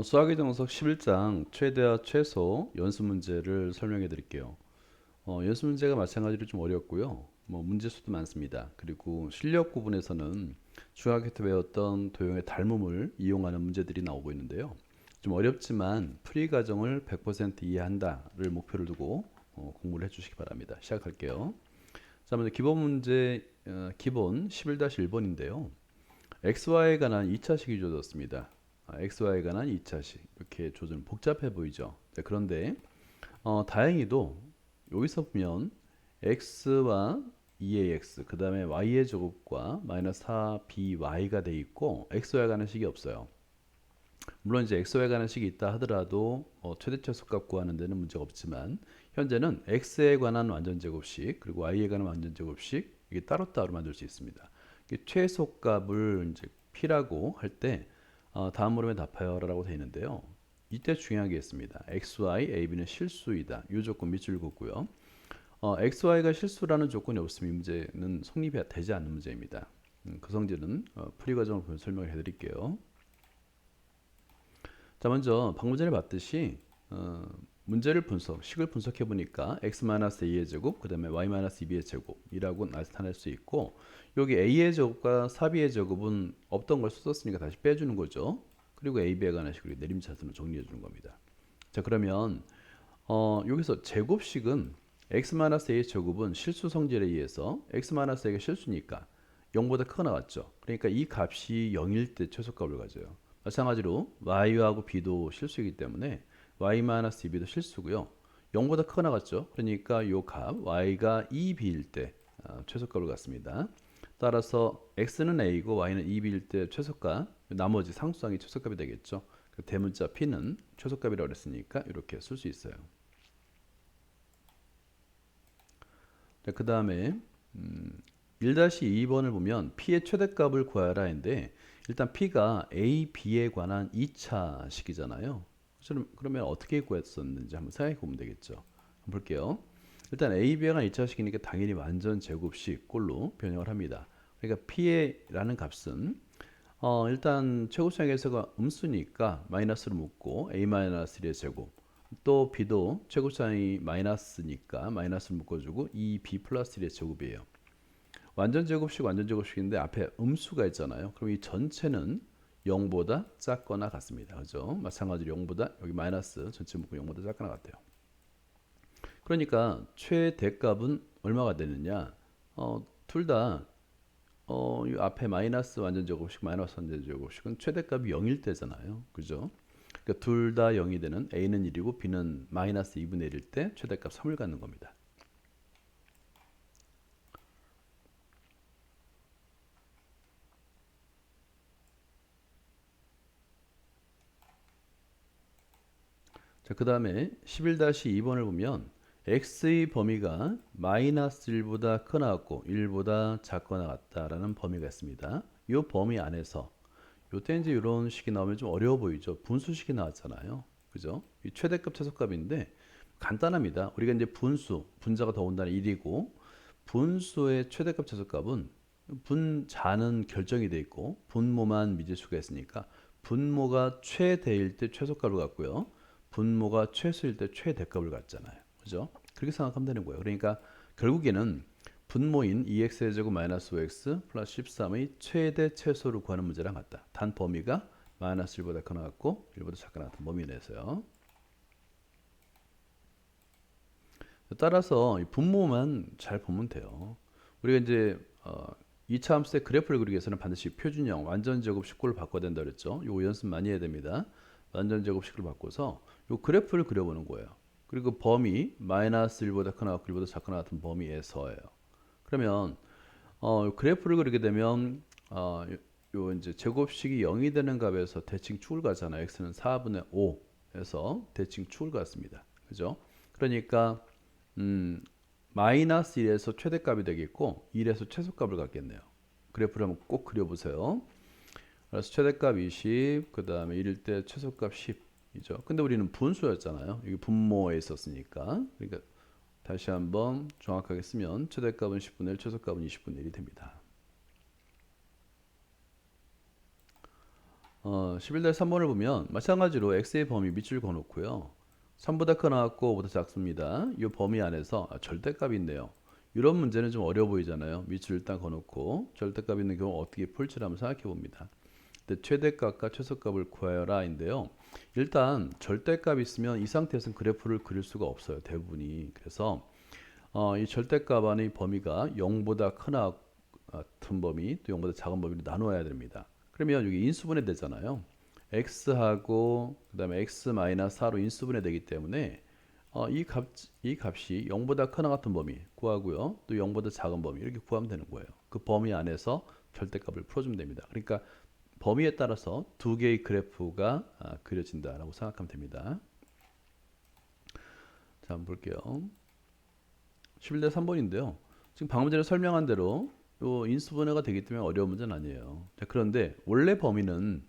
수학의 정석 11장 최대와 최소 연습 문제를 설명해 드릴게요. 연습 문제가 마찬가지로 좀 어렵고요. 문제 수도 많습니다. 그리고 실력 구분에서는 중학교 때 배웠던 도형의 닮음을 이용하는 문제들이 나오고 있는데요. 좀 어렵지만 풀이 과정을 100% 이해한다를 목표를 두고 공부를 해주시기 바랍니다. 시작할게요. 자, 먼저 기본 문제, 기본 11-1번인데요. XY에 관한 2차식이 주어졌습니다. XY에 관한 2차식 이렇게 조금 복잡해 보이죠. 자, 그런데 다행히도 여기서 보면 x와 2ax 그 다음에 y의 제곱과 마이너스 4by가 돼 있고 xy에 관한 식이 없어요. 물론 이제 xy에 관한 식이 있다 하더라도 최대 최소값 구하는 데는 문제가 없지만 현재는 x에 관한 완전제곱식 그리고 y에 관한 완전제곱식 이게 따로따로 만들 수 있습니다. 최소값을 이제 p라고 할 때 다음 물음에 답하여 라고 되어 있는데요. 이때 중요한 게 있습니다. xy, ab는 실수이다. 이 조건 밑줄 긋고요. xy가 실수라는 조건이 없으면 이 문제는 성립이 되지 않는 문제입니다. 그 성질은 풀이 과정을 보면 설명을 해드릴게요. 자, 먼저 방금 전에 봤듯이 문제를 식을 분석해 보니까 x-a의 제곱, 그 다음에 y-2b의 제곱이라고 나타낼 수 있고 여기 a의 제곱과 4b의 제곱은 없던 걸 썼으니까 다시 빼주는 거죠. 그리고 ab에 관한 식으로 내림차순으로 정리해 주는 겁니다. 자, 그러면 여기서 제곱식은 x-a의 제곱은 실수 성질에 의해서 x-a가 실수니까 0보다 크게 나왔죠. 그러니까 이 값이 0일 때 최소값을 가져요. 마찬가지로 y하고 b도 실수이기 때문에 y-2b도 실수고요. 0보다 크게 나갔죠. 그러니까 이 값 y가 2b일 때 최소값을 갖습니다. 따라서 x는 a고 y는 2b일 때 최소값, 나머지 상수항이 최소값이 되겠죠. 그 대문자 p는 최소값이라고 그랬으니까 이렇게 쓸 수 있어요. 그 다음에 1-2번을 보면 p의 최대값을 구하라 했는데 일단 p가 a, b에 관한 2차 식이잖아요. 그러면 어떻게 구했었는지 한번 생각해 보면 되겠죠. 한번 볼게요. 일단 a, b에 관한 2차 식이니까 당연히 완전 제곱식 꼴로 변형을 합니다. 그러니까 p라는 값은 일단 최고차항에서가 음수니까 마이너스를 묶고 a-1의 제곱 또 b도 최고차항이 마이너스니까 마이너스를 묶어주고 2b 플러스 1의 제곱이에요. 완전 제곱식인데 앞에 음수가 있잖아요. 그럼 이 전체는 0보다 작거나 같습니다. 그죠? 마찬가지로 0보다 여기 마이너스 전체 묶고 0보다 작거나 같아요. 그러니까 최대값은 얼마가 되느냐? 둘다 이 앞에 마이너스 완전 제곱식, 마이너스 완전 제곱식은 최대값이 0일 때잖아요. 그죠? 그러니까 둘 다 0이 되는 A는 1이고 B는 마이너스 2분의 1일 때 최대값 3을 갖는 겁니다. 자, 그 다음에 11-2번을 보면 x의 범위가 마이너스 1보다 크나왔고 1보다 작거나 같다라는 범위가 있습니다. 이 범위 안에서 요때 이제 이런 식이 나오면 좀 어려워 보이죠. 분수식이 나왔잖아요. 그죠? 이 최대값 최소값인데 간단합니다. 우리가 이제 분자가 더온다는 1이고 분수의 최대값 최소값은 분자는 결정이 돼 있고 분모만 미지수가 있으니까 분모가 최대일 때 최소값을 갖고요. 분모가 최소일 때 최대값을 갖잖아요. 그죠? 그렇게 생각하면 되는 거예요. 그러니까 결국에는 분모인 2x의 제곱 마이너스 5x 플러스 13의 최대 최소를 구하는 문제랑 같다. 단 범위가 마이너스 1보다 크나 같고 1보다 작거나 같은 범위 내에서요. 따라서 이 분모만 잘 보면 돼요. 우리가 이제 2차 함수의 그래프를 그리기 위해서는 반드시 표준형 완전 제곱식으로 바꿔야 된다 그랬죠. 요 연습 많이 해야 됩니다. 완전 제곱식으로 바꿔서 요 그래프를 그려보는 거예요. 그리고 범위 마이너스 1보다 크나 같고 1보다 작거나 같은 범위에서예요. 그러면 그래프를 그리게 되면 요 이제 제곱식이 0이 되는 값에서 대칭 축을 가잖아요. x는 4분의 5에서 대칭 축을 갖습니다. 그죠? 그러니까 마이너스 1에서 최대값이 되겠고 1에서 최소값을 갖겠네요. 그래프를 한번 꼭 그려보세요. 그래서 최대값 20, 그 다음에 1일 때 최소값 10이죠. 근데 우리는 분수였잖아요. 이게 분모에 있었으니까. 그러니까 다시 한번 정확하게 쓰면 최대값은 10분의 1, 최소값은 20분의 1이 됩니다. 11-3번을 보면 마찬가지로 x의 범위 밑줄 그어놓고요. 3보다 크나왔고 5보다 작습니다. 이 범위 안에서 절대값이 있네요. 이런 문제는 좀 어려워 보이잖아요. 밑줄 일단 그어놓고 절대값이 있는 경우 어떻게 풀지를 한번 생각해 봅니다. 근데 최대값과 최소값을 구하여라인데요. 일단 절대값이 있으면 이 상태에서는 그래프를 그릴 수가 없어요. 대부분이. 그래서 이 절대값 안의 범위가 0보다 크나 같은 범위 또 0보다 작은 범위로 나누어야 됩니다. 그러면 여기 인수분해 되잖아요. x하고 그 다음에 x-4로 인수분해 되기 때문에 이 값이 0보다 크나 같은 범위 구하고요. 또 0보다 작은 범위 이렇게 구하면 되는 거예요. 그 범위 안에서 절대값을 풀어주면 됩니다. 그러니까 범위에 따라서 두 개의 그래프가 그려진다라고 생각하면 됩니다. 자, 한번 볼게요. 11-3번인데요. 지금 방금 전에 설명한 대로 요 인수분해가 되기 때문에 어려운 문제는 아니에요. 자, 그런데 원래 범위는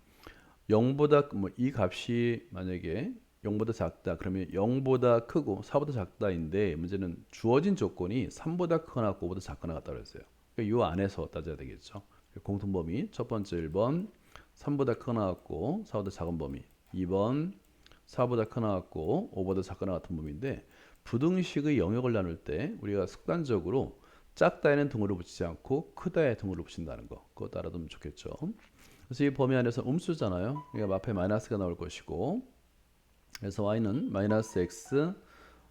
0보다 이 값이 만약에 0보다 작다 그러면 0보다 크고 4보다 작다인데 문제는 주어진 조건이 3보다 크거나 5보다 작거나 같다고 했어요. 그러니까 이 안에서 따져야 되겠죠. 공통범위 첫 번째 1번 3보다 크거나 같고 4보다 작은 범위 2번 4보다 크거나 같고 5보다 작거나 같은 범위인데 부등식의 영역을 나눌 때 우리가 습관적으로 작다에는 등호를 붙이지 않고 크다에 등호를 붙인다는 거 그거 따라두면 좋겠죠. 그래서 이 범위 안에서 음수잖아요. 그러니까 앞에 마이너스가 나올 것이고 그래서 y는 마이너스 x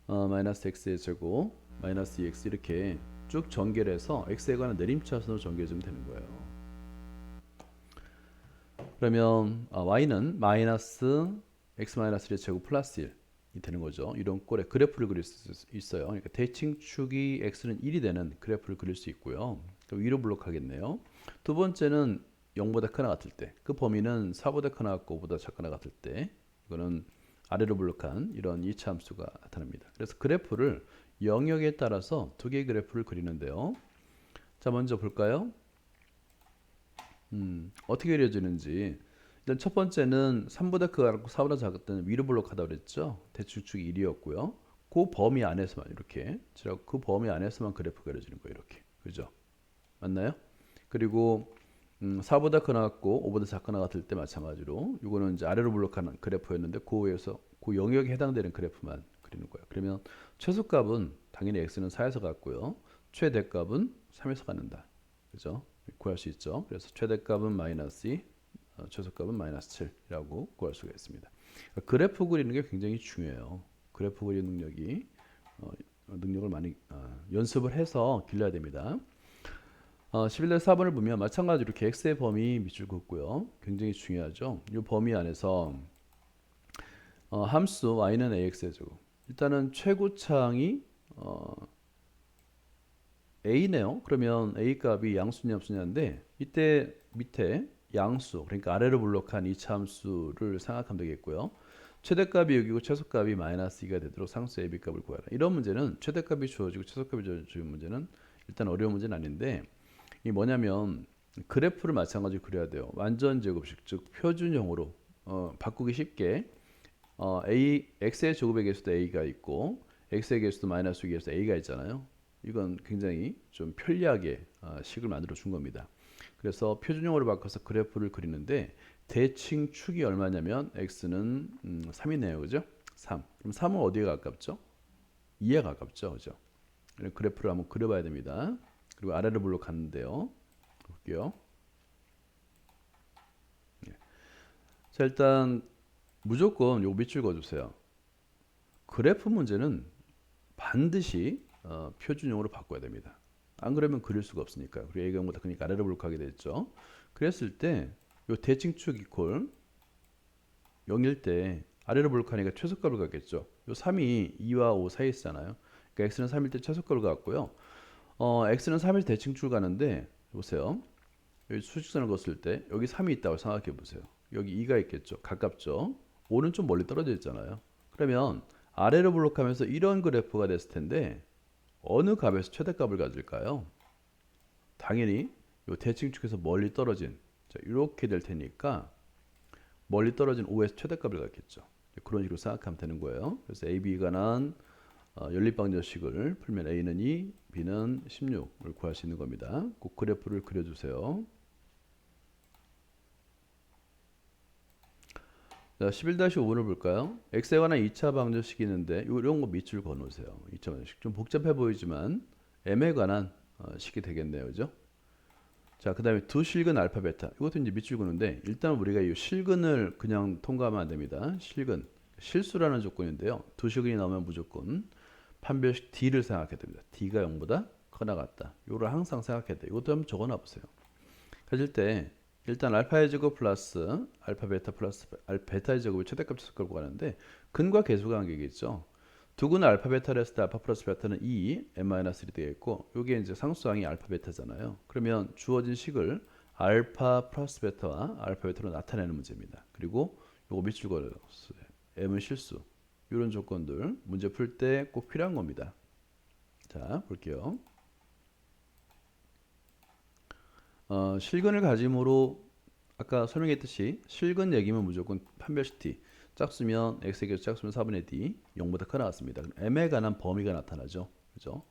마이너스 x의 제곱 마이너스 2x 이렇게 쭉 전개해서 x에 관한 내림차순으로 전개해주면 되는 거예요. 그러면 y는 마이너스 x 마이너스 1의 제곱 플러스 1이 되는 거죠. 이런 꼴의 그래프를 그릴 수 있어요. 그러니까 대칭축이 x는 1이 되는 그래프를 그릴 수 있고요. 그럼 위로 블록하겠네요. 두 번째는 0보다 크나 같을 때, 그 범위는 4보다 크나 같고 5보다 작거나 같을 때, 이거는 아래로 블록한 이런 이차 함수가 나타납니다. 그래서 그래프를 영역에 따라서 두 개의 그래프를 그리는데요. 자, 먼저 볼까요? 어떻게 그려지는지. 일단 첫 번째는 3보다 크고 4보다 작을 때는 위로 블록하다고 그랬죠. 대칭축이 1이었고요. 그 범위 안에서만 이렇게 그 범위 안에서만 그래프가 그려지는 거예요. 이렇게. 그죠? 맞나요? 그리고 4보다 크나 같고 5보다 작거나 같을 때 마찬가지로 이거는 이제 아래로 블록하는 그래프였는데 그에서 그 영역에 해당되는 그래프만 그리는 거예요. 그러면 최소값은 당연히 x는 4에서 같고요. 최대값은 3에서 갖는다. 그죠? 구할 수 있죠. 그래서 최대값은 마이너스 2, 최소값은 마이너스 7이라고 구할 수가 있습니다. 그러니까 그래프 그리는 게 굉장히 중요해요. 그래프 그리는 능력이 능력을 많이 연습을 해서 길러야 됩니다. 11-4번을 보면 마찬가지로 이렇게 x의 범위 밑줄 긋고요. 굉장히 중요하죠. 이 범위 안에서 함수 y는 ax의 제곱. 일단은 최고차항이 a네요. 그러면 a 값이 양수냐 함수냐인데 이때 밑에 양수 그러니까 아래로 블록한 이차 함수를 생각하면 되겠고요. 최대값이 여기고 최소값이 마이너스 2가 되도록 상수 ab 값을 구하라. 이런 문제는 최대값이 주어지고 최소값이 주어지는 문제는 일단 어려운 문제는 아닌데 이 뭐냐면 그래프를 마찬가지로 그려야 돼요. 완전 제곱식 즉 표준형으로 바꾸기 쉽게 x의 제곱의 개수도 a가 있고 x의 개수도 마이너스 2의 개수 a가 있잖아요. 이건 굉장히 좀 편리하게 식을 만들어 준 겁니다. 그래서 표준형으로 바꿔서 그래프를 그리는데 대칭축이 얼마냐면 x는 3이네요. 그죠? 3. 그럼 3은 어디에 가깝죠? 2에 가깝죠. 그죠? 그래프를 한번 그려봐야 됩니다. 그리고 아래로 블록하는데요. 볼게요. 자, 일단 무조건 요 밑줄 그어주세요. 그래프 문제는 반드시 표준형으로 바꿔야 됩니다. 안 그러면 그릴 수가 없으니까요. 그리고 A가 0보다 크니까 아래로 블록하게 됐죠. 그랬을 때 요 대칭축 이퀄 0일 때 아래로 블록하니까 최소값을 갖겠죠. 요 3이 2와 5 사이에 있잖아요. 그러니까 x는 3일 때 최소값을 갖고요. x는 3일 대칭축을 가는데 보세요. 여기 수직선을 그었을 때 여기 3이 있다고 생각해 보세요. 여기 2가 있겠죠. 가깝죠. 5는 좀 멀리 떨어져 있잖아요. 그러면 아래로 블록하면서 이런 그래프가 됐을 텐데 어느 값에서 최대값을 가질까요? 당연히 이 대칭축에서 멀리 떨어진 자, 이렇게 될 테니까 멀리 떨어진 5에서 최대값을 갖겠죠. 그런 식으로 생각하면 되는 거예요. 그래서 AB가 난 연립방정식을 풀면 A는 2, B는 16을 구할 수 있는 겁니다. 꼭 그래프를 그려주세요. 자, 11-5를 볼까요? x에 관한 2차 방정식이 있는데 이런 거 밑줄 그어놓으세요. 2차 방정식 좀 복잡해 보이지만 m에 관한 식이 되겠네요, 그죠? 자, 그 다음에 두 실근 알파 베타 이것도 이제 밑줄 그는데 일단 우리가 이 실근을 그냥 통과하면 안 됩니다. 실근 실수라는 조건인데요. 두 실근이 나오면 무조건 판별식 d를 생각해야 됩니다. d가 0보다 크나 같다. 이거를 항상 생각해야 돼요. 이것도 한번 적어놔 보세요. 가질 때 일단 알파의 제곱 플러스 알파 베타 플러스 베타의 제곱이 최대값 최소값을 구하는데 근과 계수 관계겠죠. 두근은 알파 베타를 했을 때 알파 플러스 베타는 2 n-1이 되겠고 여기에 이제 상수항이 알파 베타잖아요. 그러면 주어진 식을 알파 플러스 베타와 알파 베타로 나타내는 문제입니다. 그리고 요거 밑줄 그어요. m은 실수. 이런 조건들 문제 풀 때 꼭 필요한 겁니다. 자, 볼게요. 실근을 가짐으로 아까 설명했듯이 실근 얘기면 무조건 판별식 t 짝수면 x의 개수 짝수면 4분의 d 0보다 크게 나왔습니다. m에 관한 범위가 나타나죠. 그죠?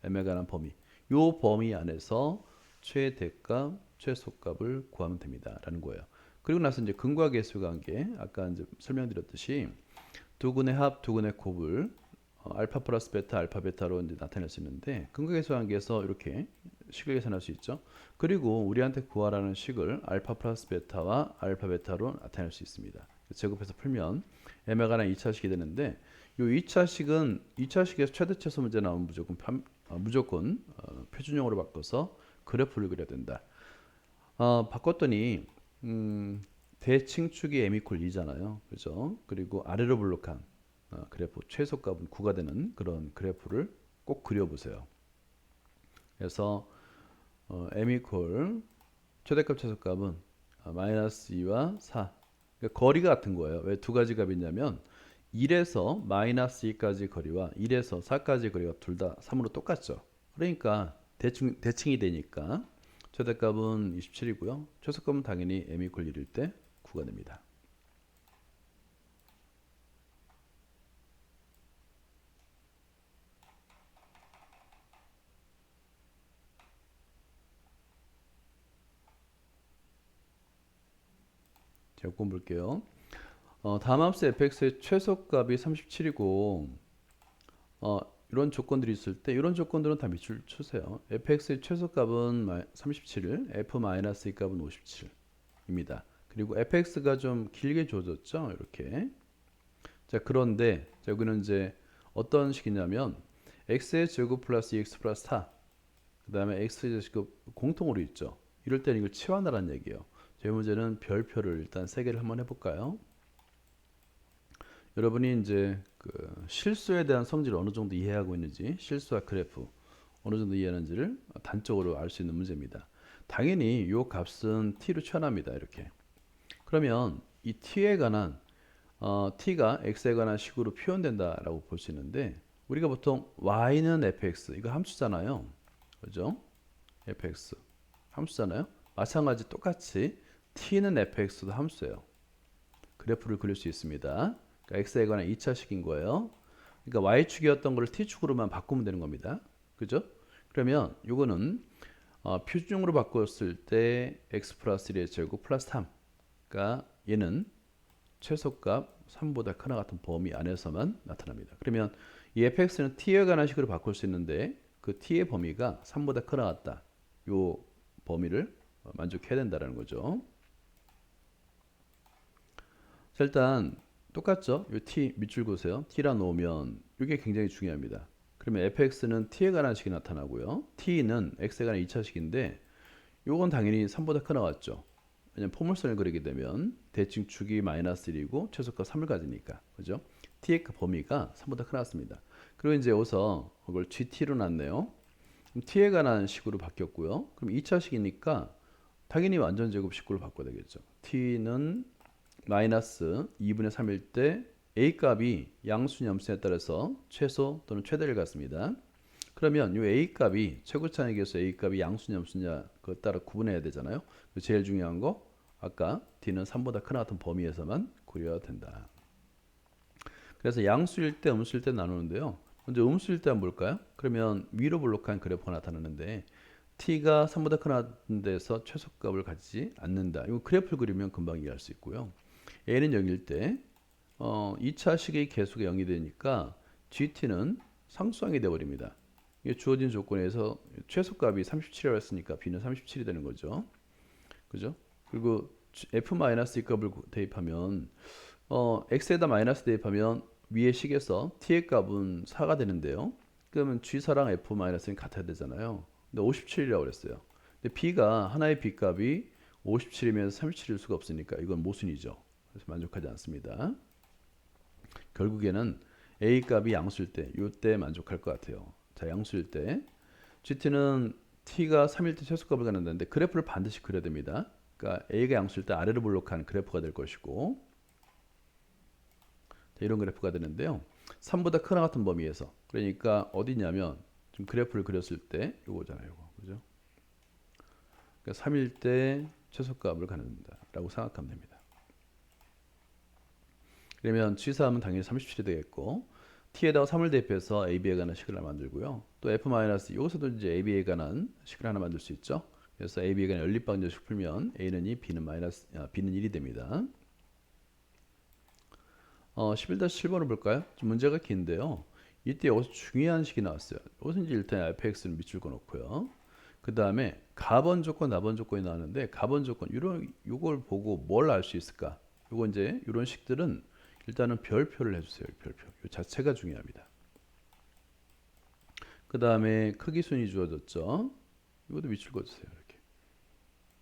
m에 관한 범위. 요 범위 안에서 최대값, 최소값을 구하면 됩니다. 라는 거예요. 그리고 나서 이제 근과 계수 관계 아까 이제 설명드렸듯이 두근의 합, 두근의 곱을 알파 플러스 베타, 알파 베타로 이제 나타낼 수 있는데 근과 계수 관계에서 이렇게 식을 계산할 수 있죠. 그리고 우리한테 구하라는 식을 알파 플러스 베타와 알파 베타로 나타낼 수 있습니다. 제곱해서 풀면 m에 관한 2차식이 되는데 이 2차식은 2차식에서 최대 최소 문제 나오면 무조건 표준형으로 바꿔서 그래프를 그려야 된다. 바꿨더니 대칭축이 m 이퀄 2잖아요. 그죠? 그리고 아래로 블록한 그래프 최소값은 9가 되는 그런 그래프를 꼭 그려보세요. 그래서 m 이퀄 최대값 최소값은 마이너스 2와 4 그러니까 거리가 같은 거예요. 왜 두 가지 값이 있냐면 1에서 마이너스 2까지 거리와 1에서 4까지 거리가 둘 다 3으로 똑같죠. 그러니까 대칭이 되니까 최대값은 27이고요. 최소값은 당연히 m 이퀄 1일 때 9가 됩니다. 제곱 볼게요. 다음 함수 fx의 최소값이 37이고 이런 조건들이 있을 때 이런 조건들은 다 밑줄 쳐세요. fx의 최소값은 37, f-2 값은 57입니다. 그리고 fx가 좀 길게 주어졌죠. 이렇게. 자, 그런데 여기는 이제 어떤 식이냐면 x의 제곱 플러스 2x 플러스 4 그 다음에 x의 제곱 공통으로 있죠. 이럴 때는 이걸 치환하라는 얘기예요. 저희 문제는 별표를 일단 3개를 한번 해볼까요? 여러분이 이제 그 실수에 대한 성질을 어느 정도 이해하고 있는지 실수와 그래프 어느 정도 이해하는지를 단적으로 알 수 있는 문제입니다. 당연히 이 값은 t로 치환합니다. 이렇게. 그러면 이 t에 관한 t가 x에 관한 식으로 표현된다라고 볼 수 있는데 우리가 보통 y는 fx 이거 함수잖아요. 그죠? fx 함수잖아요. 마찬가지 똑같이 t는 fx도 함수예요. 그래프를 그릴 수 있습니다. 그러니까 x에 관한 2차식인 거예요. 그러니까 y축이었던 걸 t축으로만 바꾸면 되는 겁니다. 그죠? 그러면 이거는 표준형으로 바꿨을 때 x 플러스 1의 제곱 플러스 3 그러니까 얘는 최소값 3보다 크나 같은 범위 안에서만 나타납니다. 그러면 이 fx는 t에 관한 식으로 바꿀 수 있는데 그 t의 범위가 3보다 크나 같다. 요 범위를 만족해야 된다는 거죠. 자, 일단 똑같죠? 요 t 밑줄 그으세요. t라 놓으면 이게 굉장히 중요합니다. 그러면 fx는 t에 관한 식이 나타나고요. t는 x에 관한 2차식인데 요건 당연히 3보다 크나 같죠. 왜냐면 포물선을 그리게 되면 대칭축이 마이너스 1이고 최소값 3을 가지니까. 그죠? t의 범위가 3보다 크나 같습니다. 그리고 이제 여기서 그걸 gt로 놨네요. t에 관한 식으로 바뀌었고요. 그럼 2차식이니까 당연히 완전 제곱 식으로 바꿔야 되겠죠. t는 마이너스 2분의 3일 때 a 값이 양수냐 함수에 따라서 최소 또는 최대를 갖습니다. 그러면 이 a 값이 최고차항에서 a 값이 양수냐 함수냐 그것 따라 구분해야 되잖아요. 제일 중요한 거 아까 d는 3보다 크나 같은 범위에서만 고려해야 된다. 그래서 양수일 때 음수일 때 나누는데요. 먼저 음수일 때 한번 볼까요? 그러면 위로 블록한 그래프가 나타나는데 t가 3보다 크나 같은 데서 최소값을 가지지 않는다. 이거 그래프를 그리면 금방 이해할 수 있고요. a는 0일 때 2차 식의 개수가 0이 되니까 gt는 상수항이 되어버립니다. 이게 주어진 조건에서 최소값이 37이라고 했으니까 b는 37이 되는 거죠. 그죠? 그리고 f-2 값을 대입하면 x에다 마이너스 대입하면 위의 식에서 t의 값은 4가 되는데요. 그러면 g사랑 f-는 같아야 되잖아요. 근데 57이라고 그랬어요. 근데 b가 하나의 b 값이 57이면 37일 수가 없으니까 이건 모순이죠. 그래서 만족하지 않습니다. 결국에는 a 값이 양수일 때, 이때 만족할 것 같아요. 자, 양수일 때 gt는 t가 3일 때 최소값을 갖는다는데 그래프를 반드시 그려야 됩니다. 그러니까 a가 양수일 때 아래로 볼록한 그래프가 될 것이고, 자, 이런 그래프가 되는데요. 3보다 크나 같은 범위에서, 그러니까 어디냐면 좀 그래프를 그렸을 때 이거잖아요. 이거. 그죠? 그러니까 3일 때 최소값을 갖는다라고 생각하면 됩니다. 그러면 취사하면 당연히 37이 되겠고, t에다가 3을 대입해서 ab에 관한 식을 하나 만들고요. 또 f- 여기서도 이제 ab에 관한 식을 하나 만들 수 있죠. 그래서 ab에 관한 연립방정식 풀면 a는 2, b는 1이 됩니다. 11-7번을 볼까요? 좀 문제가 긴데요. 이때 여기서 중요한 식이 나왔어요. 여기서 이제 일단 fx는 밑줄 그어놓고요. 그 다음에 가번 조건, 나번 조건이 나왔는데, 가번 조건, 요걸 보고 뭘 알 수 있을까? 요거 이제 이런 식들은 일단은 별표를 해주세요. 별표. 이 자체가 중요합니다. 그 다음에 크기 순이 주어졌죠. 이것도 밑줄 그어주세요.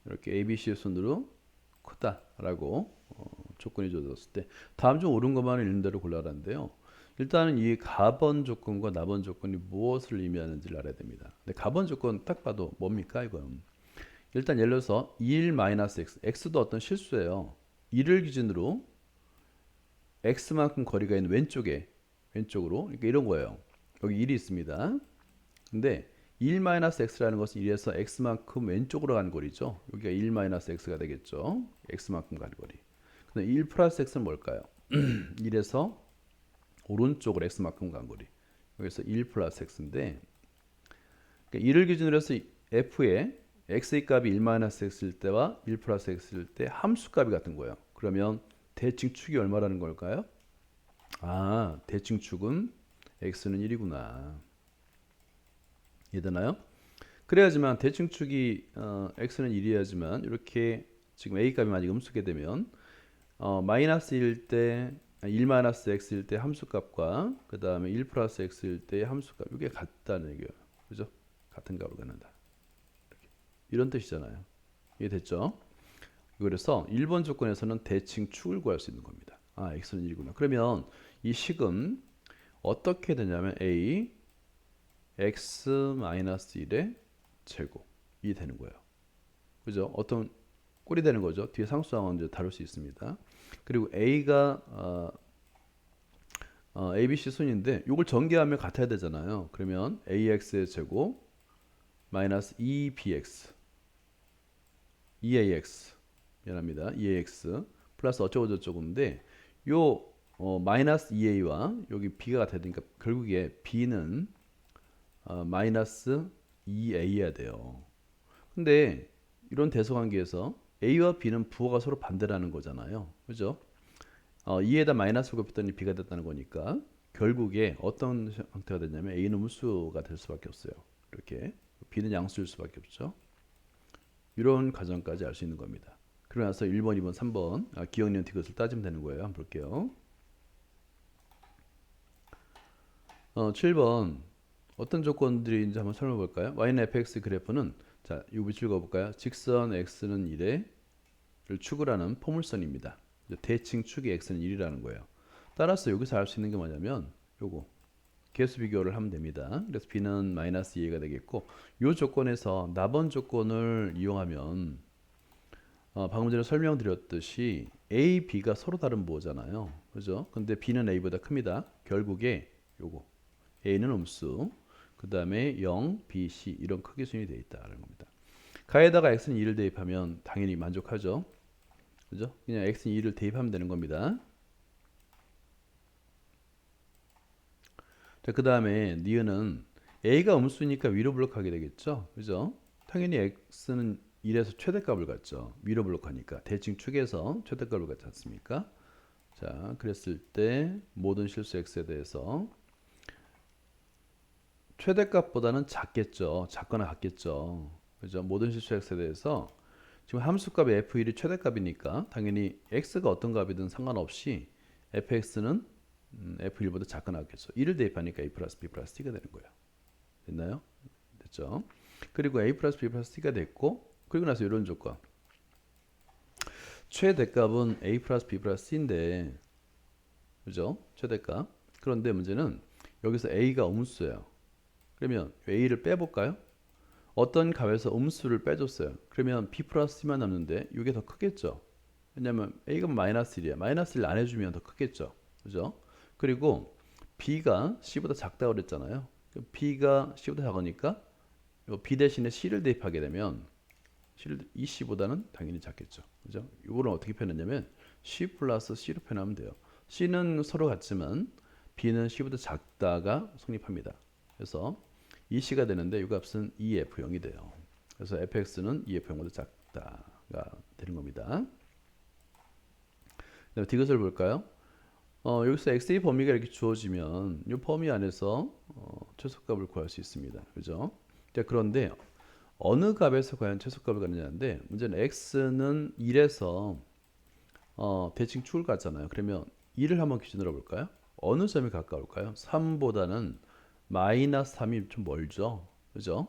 이렇게 A, B, C의 순으로 크다라고 조건이 주어졌을 때 다음 중 옳은 것만을 있는 대로 골라라는데요. 일단은 이 가번 조건과 나번 조건이 무엇을 의미하는지를 알아야 됩니다. 근데 가번 조건 딱 봐도 뭡니까 이건? 일단 예를 들어서 1-x, x도 어떤 실수예요. 1을 기준으로 x만큼 거리가 있는 왼쪽으로 그러니까 이런 거예요. 여기 1이 있습니다. 근데 1-x라는 것은 1에서 x만큼 왼쪽으로 가는 거리죠. 여기가 1-x가 되겠죠. x만큼 가는 거리. 근데 1 플러스 x는 뭘까요? 1에서 오른쪽으로 x만큼 간 거리. 여기서 1 플러스 x인데, 그러니까 1을 기준으로 해서 f의 x의 값이 1-x일 때와 1 플러스 x일 때 함수 값이 같은 거예요. 그러면 대칭 축이 얼마라는 걸까요? 아, 대칭 축은 x는 1이구나. 이해되나요? 그래야지만 대칭축이 x는 1이어야지만 이렇게 지금 a 값이 만약 음수게 되면 마이너스 1일 때 1-x일 때 함수값과 그 다음에 1 플러스 x일 때 함수값 이게 같다는 얘기예요. 그죠? 같은 값을 갖는다. 이런 뜻이잖아요. 이해됐죠? 그래서 1번 조건에서는 대칭축을 구할 수 있는 겁니다. 아, x는 1이구나. 그러면 이 식은 어떻게 되냐면 a x-1의 제곱이 되는 거예요. 그죠? 어떤 꼴이 되는 거죠. 뒤에 상수항은 이제 다룰 수 있습니다. 그리고 a가 a, b, c 순인데 이걸 전개하면 같아야 되잖아요. 그러면 ax의 제곱 마이너스 2bx 2ax 미안합니다. 2ax 플러스 어쩌고 저쩌고인데 요 마이너스 2a와 여기 b가 같아야 되니까 결국에 b는 마이너스 2a여야 돼요. 근데 이런 대소관계에서 a와 b는 부호가 서로 반대라는 거잖아요. 그죠? 2에다 마이너스를 곱했더니 b가 됐다는 거니까 결국에 어떤 형태가 됐냐면 a는 음수가 될 수밖에 없어요. 이렇게 b는 양수일 수밖에 없죠. 이런 과정까지 알 수 있는 겁니다. 그러고 나서 1번, 2번, 3번 기억력 이것을 따지면 되는 거예요. 한번 볼게요. 7번 어떤 조건들인지 한번 설명해 볼까요? y는 fx 그래프는 자, 이 밑줄 그어볼까요? 직선 x는 1을 축을 하는 포물선입니다. 대칭 축의 x는 1이라는 거예요. 따라서 여기서 알 수 있는 게 뭐냐면 요거 개수 비교를 하면 됩니다. 그래서 b는 마이너스 2a가 되겠고 이 조건에서 나번 조건을 이용하면 방금 전에 설명드렸듯이 a, b가 서로 다른 부호잖아요. 그죠? 근데 b는 a보다 큽니다. 결국에 요거 a는 음수 그 다음에 0, b, c 이런 크기 순이 되어 있다는 겁니다. 가에다가 x는 2를 대입하면 당연히 만족하죠. 그죠? 그냥 x는 2를 대입하면 되는 겁니다. 자, 그 다음에 니은은 a가 음수니까 위로 블록하게 되겠죠. 그죠? 당연히 x는 1에서 최대값을 갖죠. 위로 블록하니까 대칭 축에서 최대값을 갖지 않습니까? 자, 그랬을 때 모든 실수 x에 대해서 최대값보다는 작겠죠. 작거나 같겠죠. 그죠? 모든 실수 x에 대해서 지금 함수값의 f1이 최대값이니까 당연히 x가 어떤 값이든 상관없이 fx는 f1보다 작거나 같겠죠. 1을 대입하니까 a 플러스 b 플러스 t가 되는 거예요. 됐나요? 됐죠? 그리고 a 플러스 b 플러스 t가 됐고, 그리고 나서 이런 조건. 최대값은 a 플러스 b 플러스 c인데, 그죠? 최대값. 그런데 문제는 여기서 a가 음수예요. 그러면 a를 빼볼까요? 어떤 값에서 음수를 빼줬어요. 그러면 b 플러스 c만 남는데 이게 더 크겠죠. 왜냐면 a가 마이너스 1이야. 마이너스 1 안 해주면 더 크겠죠. 그죠? 그리고 b가 c보다 작다고 그랬잖아요. b가 c보다 작으니까 b 대신에 c를 대입하게 되면 이 c보다는 당연히 작겠죠. 그죠? 이거는 어떻게 표현했냐면 c 플러스 c로 표현하면 돼요. c는 서로 같지만 b는 c보다 작다가 성립합니다. 그래서 2c가 되는데 이 값은 2f0이 돼요. 그래서 fx는 2f0보다 작다가 되는 겁니다. 그다음에 디귿을 볼까요? 여기서 x의 범위가 이렇게 주어지면 이 범위 안에서 최소값을 구할 수 있습니다. 그죠? 자, 그런데 어느 값에서 과연 최소값을 갖느냐인데 문제는 x는 1에서 대칭 축을 갖잖아요. 그러면 1을 한번 기준으로 볼까요? 어느 점이 가까울까요? 3보다는 마이너스 3이 좀 멀죠. 그죠?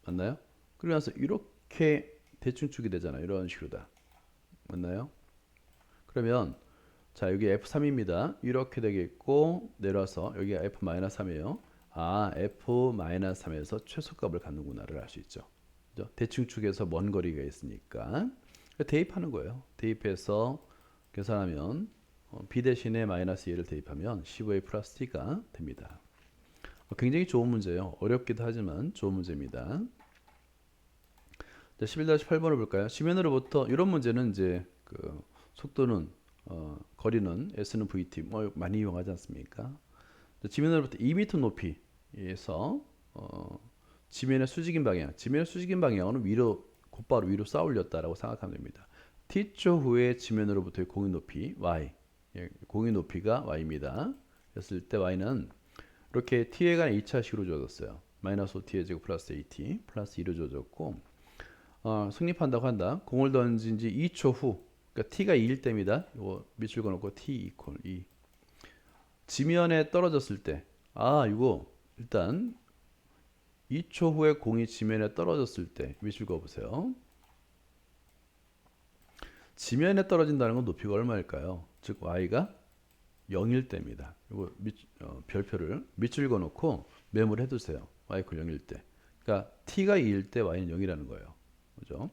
맞나요? 그러고 나서 이렇게 대칭축이 되잖아요. 이런 식으로다. 맞나요? 그러면 자, 여기 F3입니다. 이렇게 되겠고 내려와서 여기가 F-3이에요. 아, F-3에서 최소값을 갖는구나를 알 수 있죠. 그죠? 대칭축에서 먼 거리가 있으니까 대입하는 거예요. 대입해서 계산하면 B 대신에 마이너스 1을 대입하면 15A 플러스 T가 됩니다. 굉장히 좋은 문제예요. 어렵기도 하지만 좋은 문제입니다. 자, 11-8번을 볼까요? 지면으로부터 이런 문제는 이제 그 속도는 거리는 s는 vt 뭐 많이 이용하지 않습니까? 자, 지면으로부터 2m 높이에서 지면의 수직인 방향, 지면의 수직인 방향은 위로 곧바로 위로 쌓아 올렸다라고 생각하면 됩니다. t초 후에 지면으로부터의 공인 높이 y, 공인 높이가 y입니다. 그랬을 때 y는 이렇게 t에 관한 2차식으로 주어졌어요. 마이너스 5t의 제곱 플러스 at 플러스 2로 주어졌고 성립한다고 한다. 공을 던진 지 2초 후, 그러니까 t가 2일 때입니다. 이거 밑줄 그어놓고 t 이퀄 2. 지면에 떨어졌을 때, 이거 일단 2초 후에 공이 지면에 떨어졌을 때 밑줄 그어보세요. 지면에 떨어진다는 건 높이가 얼마일까요? 즉 y가 0일 때입니다. 이거 별표를 밑줄 그어놓고 메모를 해두세요. y 이퀄 0일 때. 그러니까 t가 2일 때 y는 0이라는 거예요. 그죠?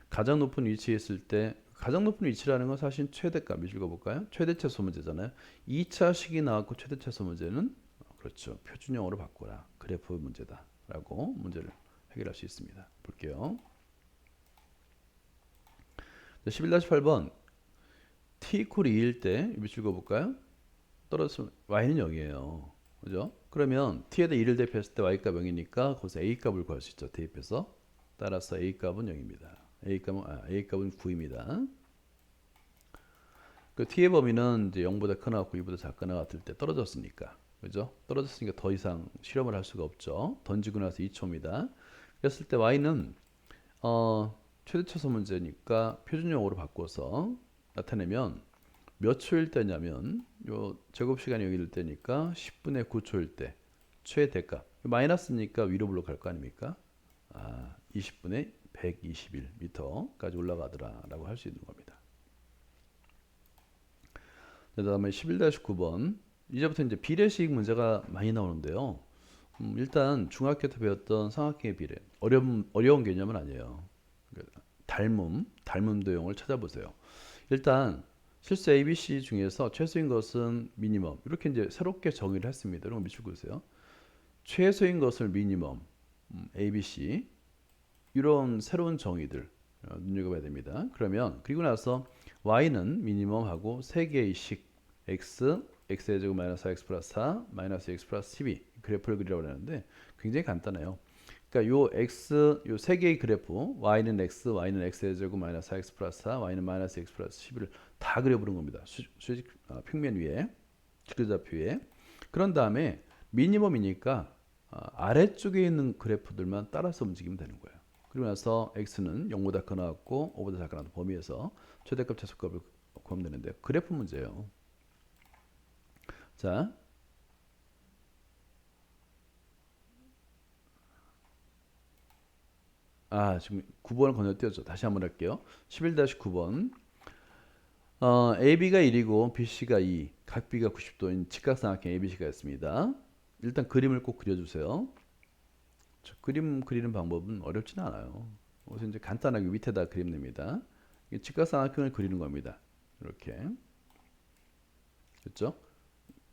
가장 높은 위치에 있을 때 가장 높은 위치라는 건 사실 최대값 읽어볼까요? 최대 최소 문제잖아요. 2차식이 나왔고 최대 최소 문제는 그렇죠. 표준형으로 바꿔라. 그래프 문제다. 라고 문제를 해결할 수 있습니다. 볼게요. 11-8번 t 이퀄 2일 때 밑줄 그어볼까요? 떨어졌으면 y는 0이에요. 그죠? 그러면 t에다 2를 대입했을 때 y값 0이니까 거기서 a값을 구할 수 있죠. 대입해서. 따라서 a값은 0입니다. a값은 9입니다. 그 t의 범위는 이제 0보다 크거나 9보다 작거나 같을 때 떨어졌으니까. 그죠? 떨어졌으니까 더 이상 실험을 할 수가 없죠. 던지고 나서 2초입니다. 그랬을 때 y는 최대 최소 문제니까 표준형으로 바꿔서 나타내면 몇 초일 때냐면 요 제곱 시간이 0일 때니까 10분의 9초일 때 최대값. 마이너스니까 위로 블록할 거 아닙니까? 20분의 121m까지 올라가더라라고 할 수 있는 겁니다. 그 다음에 11-9번 이제부터 이제 비례식 문제가 많이 나오는데요. 일단 중학교 때 배웠던 삼각형의 비례 어려운 개념은 아니에요. 닮음 도형을 찾아보세요. 일단 실수 ABC 중에서 최소인 것은 미니멈 이렇게 이제 새롭게 정의를 했습니다. 이런 거 밑줄 그으세요. 최소인 것을 미니멈 ABC 이런 새로운 정의들 눈여겨봐야 됩니다. 그러면 그리고 나서 y는 미니멈하고 3개의 식 x, x의 제곱 마이너스 x 플러스 4, 마이너스 x 플러스 12 그래프를 그리라고 하는데 굉장히 간단해요. 그러니까 요 x 요 세 개의 그래프 y는 x, y는 x의 제곱 마이너스 4x 플러스 4, y는 마이너스 x 플러스 11을 다 그려보는 겁니다. 수직 평면 위에 직선좌표 위에. 그런 다음에 미니멈이니까 아래쪽에 있는 그래프들만 따라서 움직이면 되는 거예요. 그리고 나서 x는 0보다 큰 나왔고 5보다 작은 나왔던 범위에서 최대값 최소값을 구하면 되는데 그래프 문제예요. 자, 지금 9번을 건너뛰었죠. 다시 한번 할게요. 11-9번. AB가 1이고 BC가 2, 각 B가 90도인 직각삼각형 ABC가 있습니다. 일단 그림을 꼭 그려주세요. 그림 그리는 방법은 어렵지는 않아요. 그래서 이제 간단하게 밑에다 그림 냅니다. 직각삼각형을 그리는 겁니다. 이렇게. 그렇죠?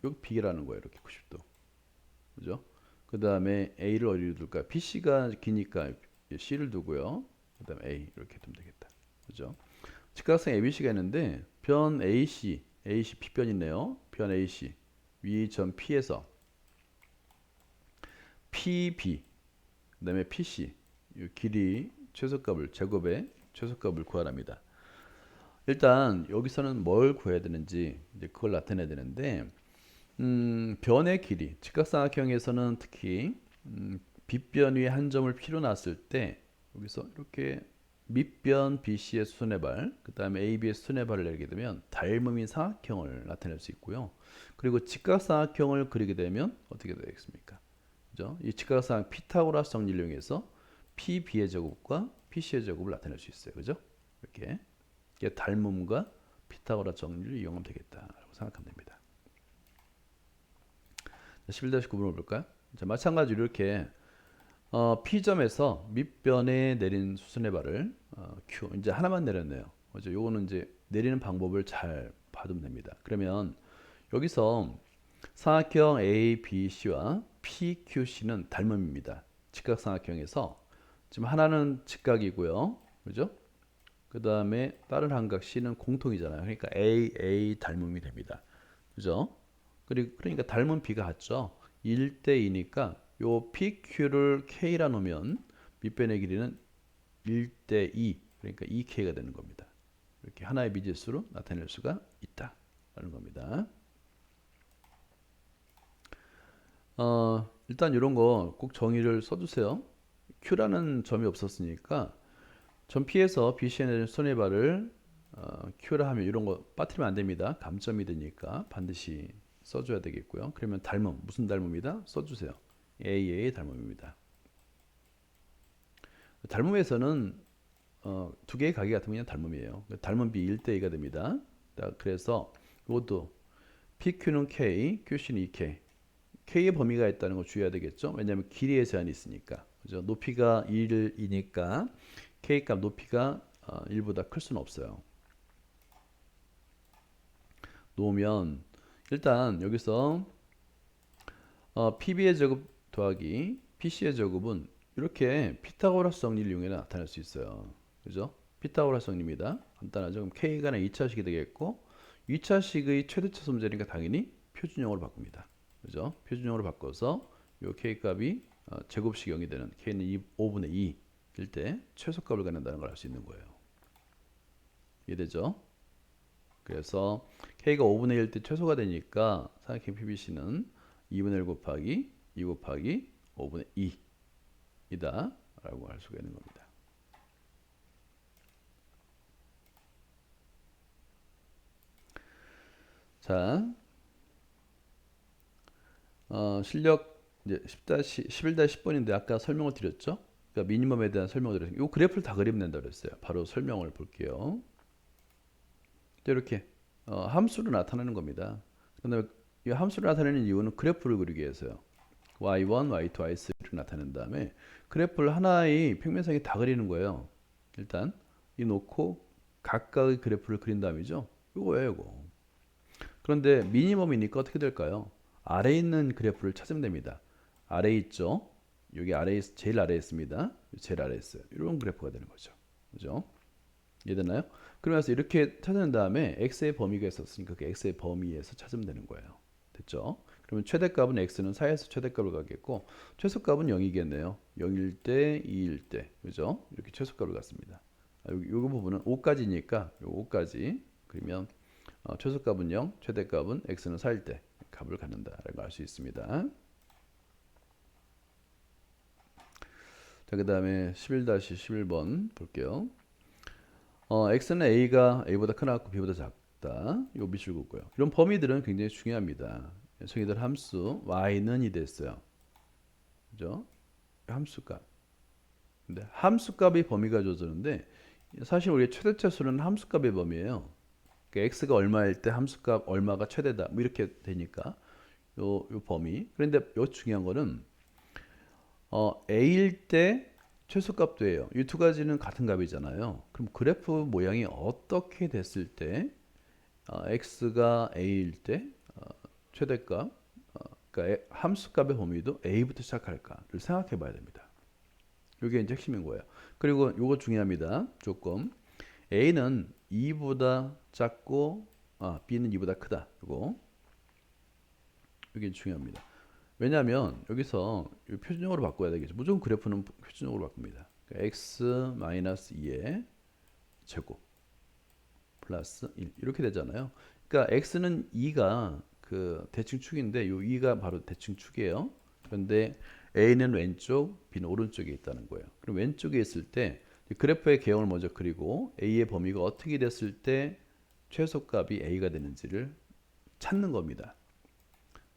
여기 B라는 거예요. 이렇게 90도. 그죠? 그 다음에 A를 어디로 둘까? BC가 기니까 C를 두고요. 그 다음에 A 이렇게 두면 되겠다. 그죠? 직각상 ABC가 있는데 변 AC, AC P변 있네요. 변 AC 위 점 P에서 PB 그 다음에 PC 이 길이 최소값을 제곱의 최소값을 구하랍니다. 일단 여기서는 뭘 구해야 되는지 이제 그걸 나타내야 되는데 변의 길이 직각삼각형에서는 특히 빗변 위에 한 점을 P로 놨을 때 여기서 이렇게 밑변 BC의 수선의 발, 그 다음에 AB의 수선의 발을 내리게 되면 닮음인 삼각형을 나타낼 수 있고요. 그리고 직각삼각형을 그리게 되면 어떻게 되겠습니까? 그죠? 이 직각삼각 피타고라스 정리를 이용해서 PB의 제곱과 PC의 제곱을 나타낼 수 있어요. 그죠? 이렇게 닮음과 피타고라스 정리를 이용하면 되겠다라고 생각하면 됩니다. 11-9번을 볼까요? 자, 마찬가지로 이렇게 P점에서 밑변에 내린 수선의 발을 Q 이제 하나만 내렸네요. 그죠? 요거는 이제 내리는 방법을 잘 봐두면 됩니다. 그러면 여기서 삼각형 ABC와 PQC는 닮음입니다. 직각삼각형에서 지금 하나는 직각이고요. 그죠? 그 다음에 다른 한각 C는 공통이잖아요. 그러니까 A 닮음이 됩니다. 그죠? 그러니까 닮은 B가 같죠. 1대2니까 요 PQ를 K라 놓으면 밑변의 길이는 1대2 그러니까 2K가 되는 겁니다. 이렇게 하나의 미지수로 나타낼 수가 있다라는 겁니다. 일단 이런 거 꼭 정의를 써주세요. Q라는 점이 없었으니까 점 P에서 BC에 내린 손해발을 Q라 하면 이런 거 빠뜨리면 안 됩니다. 감점이 되니까 반드시 써줘야 되겠고요. 그러면 닮음, 무슨 닮음이다? 써주세요. A의 닮음입니다. 닮음에서는 두 개의 각이 같으면 그냥 닮음이에요. 닮음 B 1대2가 됩니다. 그래서 이것도 PQ는 K, QC는 2K. K의 범위가 있다는 거 주의해야 되겠죠? 왜냐하면 길이의 제한이 있으니까. 그죠? 높이가 1이니까 K 값 높이가 1보다 클 수는 없어요. 놓으면 일단 여기서 PB의 제곱 더하기 PC의 제곱은 이렇게 피타고라스 정리를 이용해 나타낼 수 있어요. 그죠? 피타고라스 정리입니다. 간단하죠? 그럼 K가 2차식이 되겠고 2차식의 최대차 문제니까 당연히 표준형으로 바꿉니다. 그죠? 표준형으로 바꿔서 요 K 값이 제곱식 0이 되는 K는 5분의 2일 때 최소값을 갖는다는 걸 알 수 있는 거예요. 이해되죠? 그래서 K가 5분의 1 때 최소가 되니까 삼각형 PBC는 2분의 1 곱하기 2 곱하기 5분의 2이다 라고 할 수가 있는 겁니다. 자, 실력 이제 11-10번인데 아까 설명을 드렸죠? 그러니까 미니멈에 대한 설명을 드렸어요. 이 그래프를 다 그리면 된다고 그랬어요. 바로 설명을 볼게요. 이렇게 함수로 나타내는 겁니다. 그다음에 이 함수를 나타내는 이유는 그래프를 그리기 위해서요. y1, y2, y3를 나타낸 다음에 그래프를 하나의 평면상에 다 그리는 거예요. 일단 이 놓고 각각의 그래프를 그린 다음이죠. 이거예요, 이거. 그런데 미니멈이니까 어떻게 될까요? 아래에 있는 그래프를 찾으면 됩니다. 아래에 있죠. 여기 아래에 제일 아래에 있습니다. 제일 아래에 있어요. 이런 그래프가 되는 거죠. 그죠? 이해되나요? 그러면서 이렇게 찾은 다음에 x의 범위가 있었으니까 그 x의 범위에서 찾으면 되는 거예요. 됐죠? 그러면 최대값은 x는 4에서 최대값을 갖겠고 최소값은 0이겠네요. 0일 때, 2일 때, 그죠? 이렇게 최소값을 갖습니다. 요 부분은 5까지니까 요 5까지 그러면 최소값은 0, 최대값은 x는 4일 때 값을 갖는다라고 알 수 있습니다. 자, 그 다음에 11-11번 볼게요. x는 a가 a보다 크나 같고 b보다 작다. 요 밑줄 긋고요. 이런 범위들은 굉장히 중요합니다. 정의들 함수 y는 이 됐어요. 그죠? 함수값. 근데 함수값의 범위가 주어지는데 사실 우리 최대최소는 함수값의 범위예요. 그러니까 x가 얼마일 때 함수값 얼마가 최대다. 뭐 이렇게 되니까 요 범위. 그런데 요 중요한 거는 a일 때 최소값도 예요. 이 두 가지는 같은 값이잖아요. 그럼 그래프 모양이 어떻게 됐을 때 x가 a일 때 최대값, 그러니까 함수값의 범위도 a부터 시작할까를 생각해 봐야 됩니다. 이게 이제 핵심인 거예요. 그리고 이거 중요합니다. 조금 a는 2보다 작고 b는 2보다 크다. 이게 중요합니다. 왜냐하면 여기서 표준형으로 바꿔야 되겠죠. 무조건 그래프는 표준형으로 바꿉니다. 그러니까 x-2의 제곱 플러스 1 이렇게 되잖아요. 그러니까 x는 2가 그 대칭축인데 이 2가 바로 대칭축이에요. 그런데 a는 왼쪽, b는 오른쪽에 있다는 거예요. 그럼 왼쪽에 있을 때 그래프의 개형을 먼저 그리고 a의 범위가 어떻게 됐을 때 최소값이 a가 되는지를 찾는 겁니다.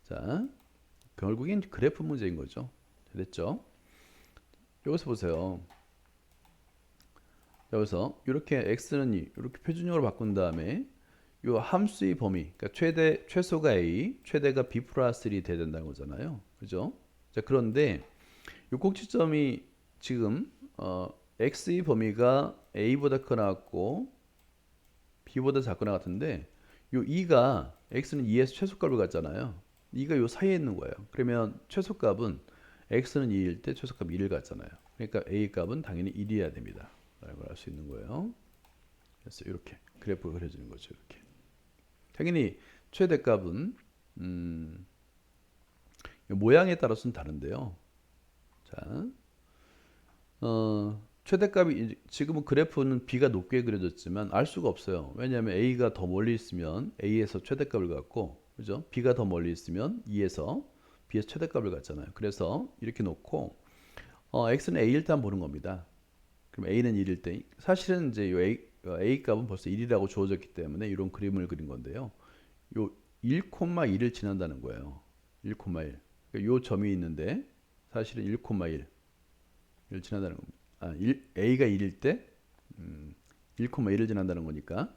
자, 결국엔 그래프 문제인 거죠. 됐죠? 여기서 보세요. 여기서 이렇게 x는 2 이렇게 표준형으로 바꾼 다음에 이 함수의 범위, 그러니까 최소가 a, 최대가 b 플러스 1이 돼야 된다는 거잖아요. 그죠? 자, 그런데 이 꼭지점이 지금 x의 범위가 a보다 크거나 같고 b보다 작거나 같은데 이 2가 x는 2에서 최소값을 갖잖아요. 2가 요 사이에 있는 거예요. 그러면 최소값은 x는 2일 때 최소값 1을 갖잖아요. 그러니까 a 값은 당연히 1이어야 됩니다. 라는 걸 알 수 있는 거예요. 그래서 이렇게 그래프가 그려지는 거죠. 이렇게. 당연히 최대값은 모양에 따라서는 다른데요. 자, 최대값이 지금은 그래프는 b가 높게 그려졌지만 알 수가 없어요. 왜냐하면 a가 더 멀리 있으면 a에서 최대값을 갖고, 그죠? b가 더 멀리 있으면 2에서 b에서 최대값을 갖잖아요. 그래서 이렇게 놓고 x는 a일 때 한번 보는 겁니다. 그럼 a는 1일 때 사실은 이제 요 a 값은 벌써 1이라고 주어졌기 때문에 이런 그림을 그린 건데요. 요 1,1을 지난다는 거예요. 1,1. 그러니까 요 점이 있는데 사실은 1,1을 지난다는 겁니다. a가 1일 때 1,1을 지난다는 거니까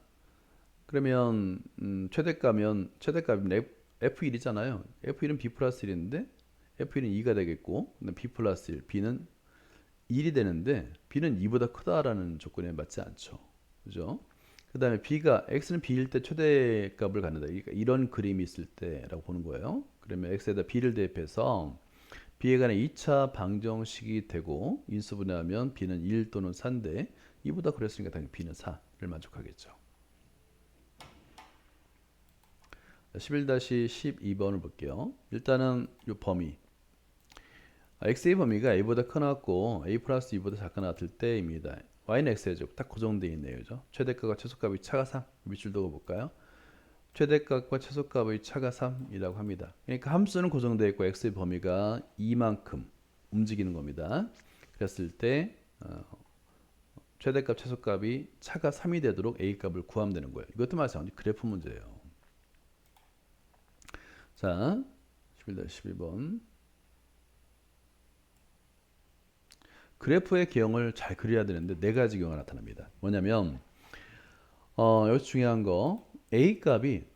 그러면 최대값이면 f1이잖아요. f1은 b 플러스 1인데 f1은 2가 되겠고 b 플러스 1, b는 1이 되는데 b는 2보다 크다라는 조건에 맞지 않죠. 그죠? 그 다음에 x는 b일 때 최대값을 갖는다. 그러니까 이런 그림이 있을 때라고 보는 거예요. 그러면 x에다 b를 대입해서 b에 관한 2차 방정식이 되고 인수분해하면 b는 1 또는 4인데 2보다 그랬으니까 당연히 b는 4를 만족하겠죠. 11-12번을 볼게요. 일단은 이 범위 x의 범위가 a보다 크나 같고 a 플러스 2보다 작거나 같을 때입니다. y는 x의 제곱 딱 고정되어 있네요. 그죠? 최대값과 최소값의 차가 3 밑줄 두고 볼까요? 최대값과 최소값의 차가 3이라고 합니다. 그러니까 함수는 고정되어 있고 x의 범위가 이만큼 움직이는 겁니다. 그랬을 때 최대값 최소값이 차가 3이 되도록 a 값을 구하면 되는 거예요. 이것도 마찬가지 그래프 문제예요. 자, 11-12번 그래프의 개형을 잘 그려야 되는데 네 가지 경우가 나타납니다. 뭐냐면 여기서 중요한 거 a 값이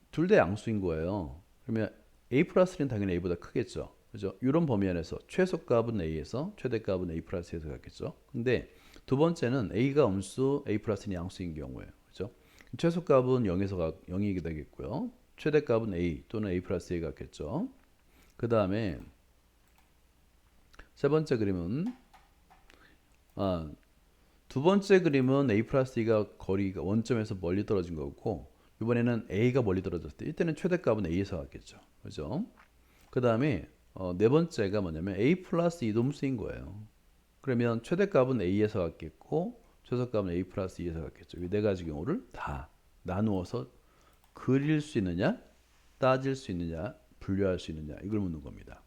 둘 다 양수인 거예요. 그러면 a 플러스 1은 당연히 a보다 크겠죠. 그죠? 이런 범위 안에서 최소값은 a에서 최대값은 a 플러스 1에서 같겠죠. 근데 두 번째는 a가 음수 a 플러스 1이 양수인 경우예요. 그죠? 최소값은 0이 되겠고요. 최대값은 a 또는 a 플러스 1이 같겠죠. 그 다음에 세 번째 그림은 두 번째 그림은 a 플러스 2가 거리가 원점에서 멀리 떨어진 거고 이번에는 a가 멀리 떨어졌을 때 이때는 최대값은 a에서 같겠죠. 그죠? 그 다음에 네 번째가 뭐냐면 a 플러스 이동수인 거예요. 그러면 최대값은 a에서 갖겠고 최소값은 a 플러스 2에서 갖겠죠. 이 네 가지 경우를 다 나누어서 그릴 수 있느냐, 따질 수 있느냐, 분류할 수 있느냐 이걸 묻는 겁니다.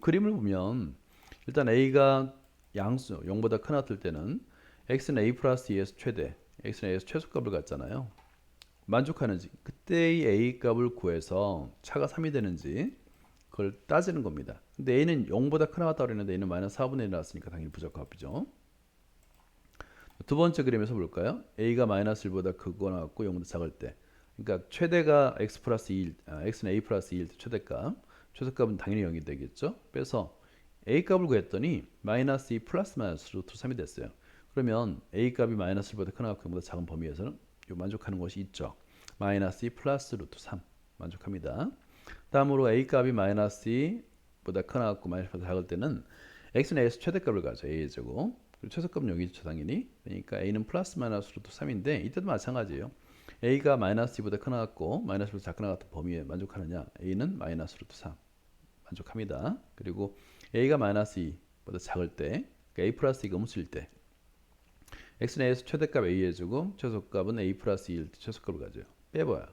그림을 보면 일단 a가 양수 0보다 큰 값일 때는 x는 a 플러스 2에서 최대, x는 a에서 최소값을 갖잖아요. 만족하는지 그때의 a 값을 구해서 차가 3이 되는지 그걸 따지는 겁니다. 근데 a는 0보다 큰 값이라고 했는데 a는 마이너스 4분의 1 나왔으니까 당연히 부적합이죠. 두 번째 그림에서 볼까요? a가 마이너스 1보다 크거나 같고 0보다 작을 때, 그러니까 최대가 x 플러스 2일, x는 a 플러스 2일 때 최대값, 최소값은 당연히 0이 되겠죠. 빼서 a 값을 구했더니 마이너스 2 플러스 마이너스 루트 3이 됐어요. 그러면 a 값이 마이너스 1보다 크거나 같고 0보다 작은 범위에서는 만족하는 것이 있죠. 마이너스 2 플러스 루트 3 만족합니다. 다음으로 a 값이 마이너스 2보다 크거나 같고 마이너스 1보다 작을 때는 x는 a에서 최대값을 가져 a의 제곱, 그리고 최소값은 0이죠 당연히. 그러니까 a는 플러스 마이너스 루트 3인데 이때도 마찬가지예요. a가 마이너스 2보다 크거나 같고 마이너스 1보다 작거나 같은 범위에 만족하느냐, a는 마이너스 루트 3 만족합니다. 그리고 a가 마이너스 2보다 작을 때, 그러니까 a 플러스 2가 음수일 때 x는 a에서 최대값 a의 제곱, 최소값은 a 플러스 2일 때 최소값을 가져요. 빼봐요.